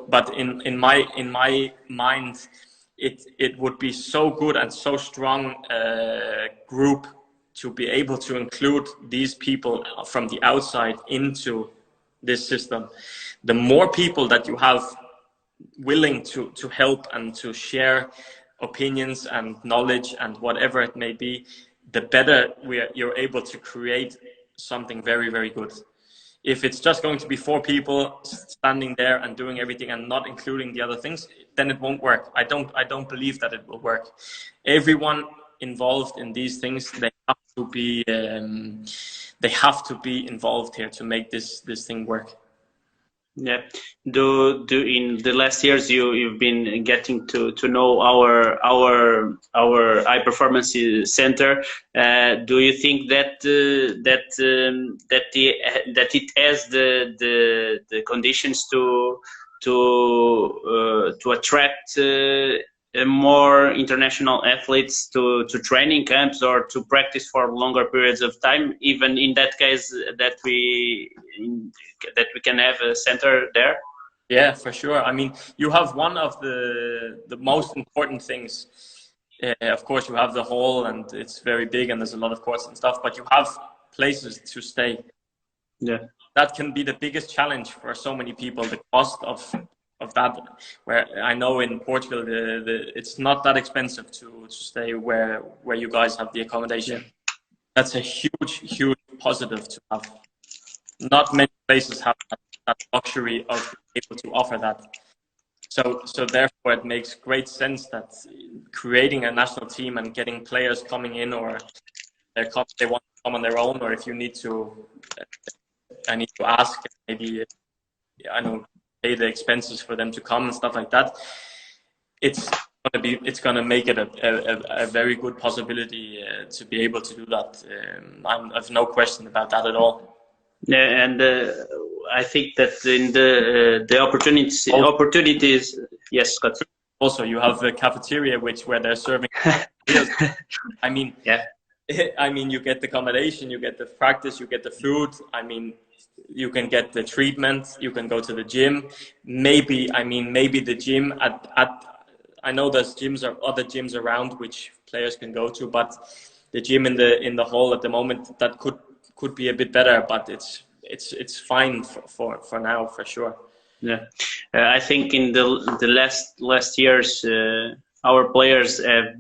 but in my mind, it would be so good and so strong group to be able to include these people from the outside into this system. The more people that you have willing to help and to share opinions and knowledge and whatever it may be, the better you're able to create something very, very good. If it's just going to be 4 people standing there and doing everything and not including the other things, then it won't work. I don't believe that it will work. Everyone involved in these things, they have to be involved here to make this thing work. Yeah. Do in the last years you've been getting to know our high performance center? Do you think that it has the conditions to attract more international athletes to training camps or to practice for longer periods of time, even in that case that we can have a center there? Yeah, for sure. I mean, you have one of the most important things. Of course, you have the hall, and it's very big, and there's a lot of courts and stuff. But you have places to stay. Yeah, that can be the biggest challenge for so many people. The cost of that. Where I know in Portugal, it's not that expensive to stay where you guys have the accommodation. Yeah. That's a huge positive to have. Not many places have that luxury of being able to offer that. So therefore, it makes great sense that creating a national team and getting players coming in, or they want to come on their own, or if you need to, I need to ask, maybe I know, pay the expenses for them to come and stuff like that. It's gonna make it a very good possibility to be able to do that. I have no question about that at all. Yeah, and I think that in the opportunities, yes, Scott. Also, you have a cafeteria where they're serving meals. I mean, yeah. I mean, you get the accommodation, you get the practice, you get the food. I mean, you can get the treatment, you can go to the gym. Maybe the gym I know there's other gyms around which players can go to, but the gym in the hall at the moment, that could be a bit better, but it's fine for now, for sure. Yeah, I think in the last years, our players have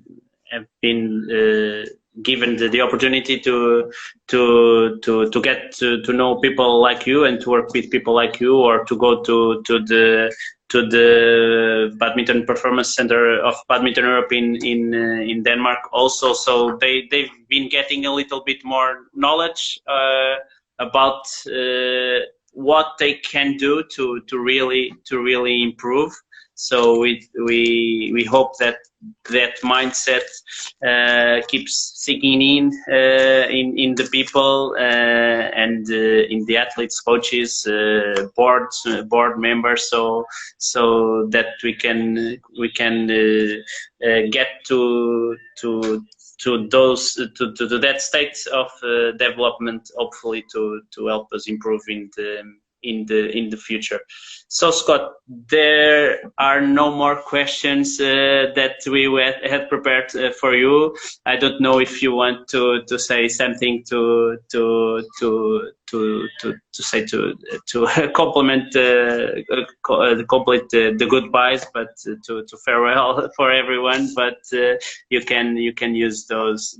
been given the opportunity to get to know people like you and to work with people like you, or to go to the Badminton Performance Center of Badminton Europe in Denmark also. So they've been getting a little bit more knowledge about what they can do to really improve. So we hope that mindset keeps sinking in the people and in the athletes, coaches, board members, so that we can get to that state of development, hopefully to help us improve in in the future. So Scott, there are no more questions that we had prepared for you. I don't know if you want to say something to say to compliment complete the goodbyes, but to farewell for everyone. But you can use those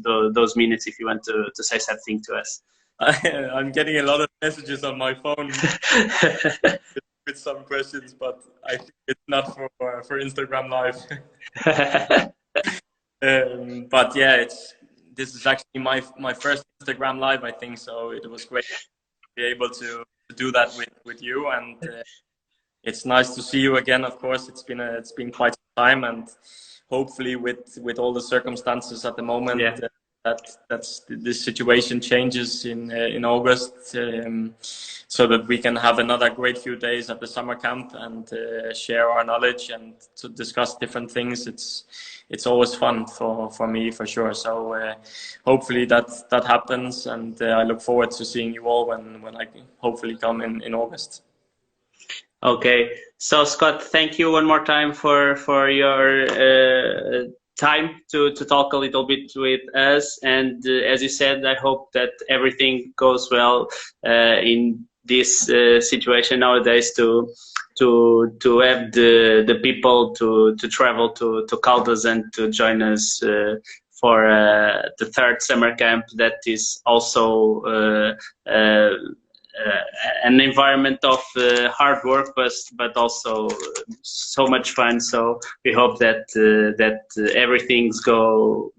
minutes if you want to say something to us. I'm getting a lot of messages on my phone with some questions, but I think it's not for Instagram Live. But yeah, this is actually my first Instagram Live, I think. So it was great to be able to do that with you, and it's nice to see you again. Of course, it's been quite some time, and hopefully with all the circumstances at the moment. Yeah. This situation changes in August, so that we can have another great few days at the summer camp and share our knowledge and to discuss different things. It's always fun for me, for sure. So hopefully that happens, and I look forward to seeing you all when I hopefully come in August. Okay, so Scott, thank you one more time for your time to talk a little bit with us, and as you said, I hope that everything goes well in this situation nowadays to have the people to travel to Caldas and to join us for the third summer camp that is also an environment of hard work, but also so much fun. So we hope that everything's go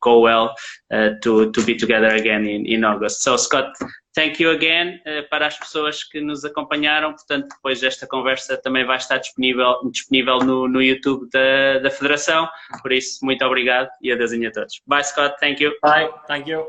well to be together again in August. So Scott, thank you again. Para as pessoas que nos acompanharam, portanto, depois desta conversa também vai estar disponível no YouTube da Federação. Por isso, muito obrigado e adeusinho a todos. Bye, Scott. Thank you. Bye. Thank you.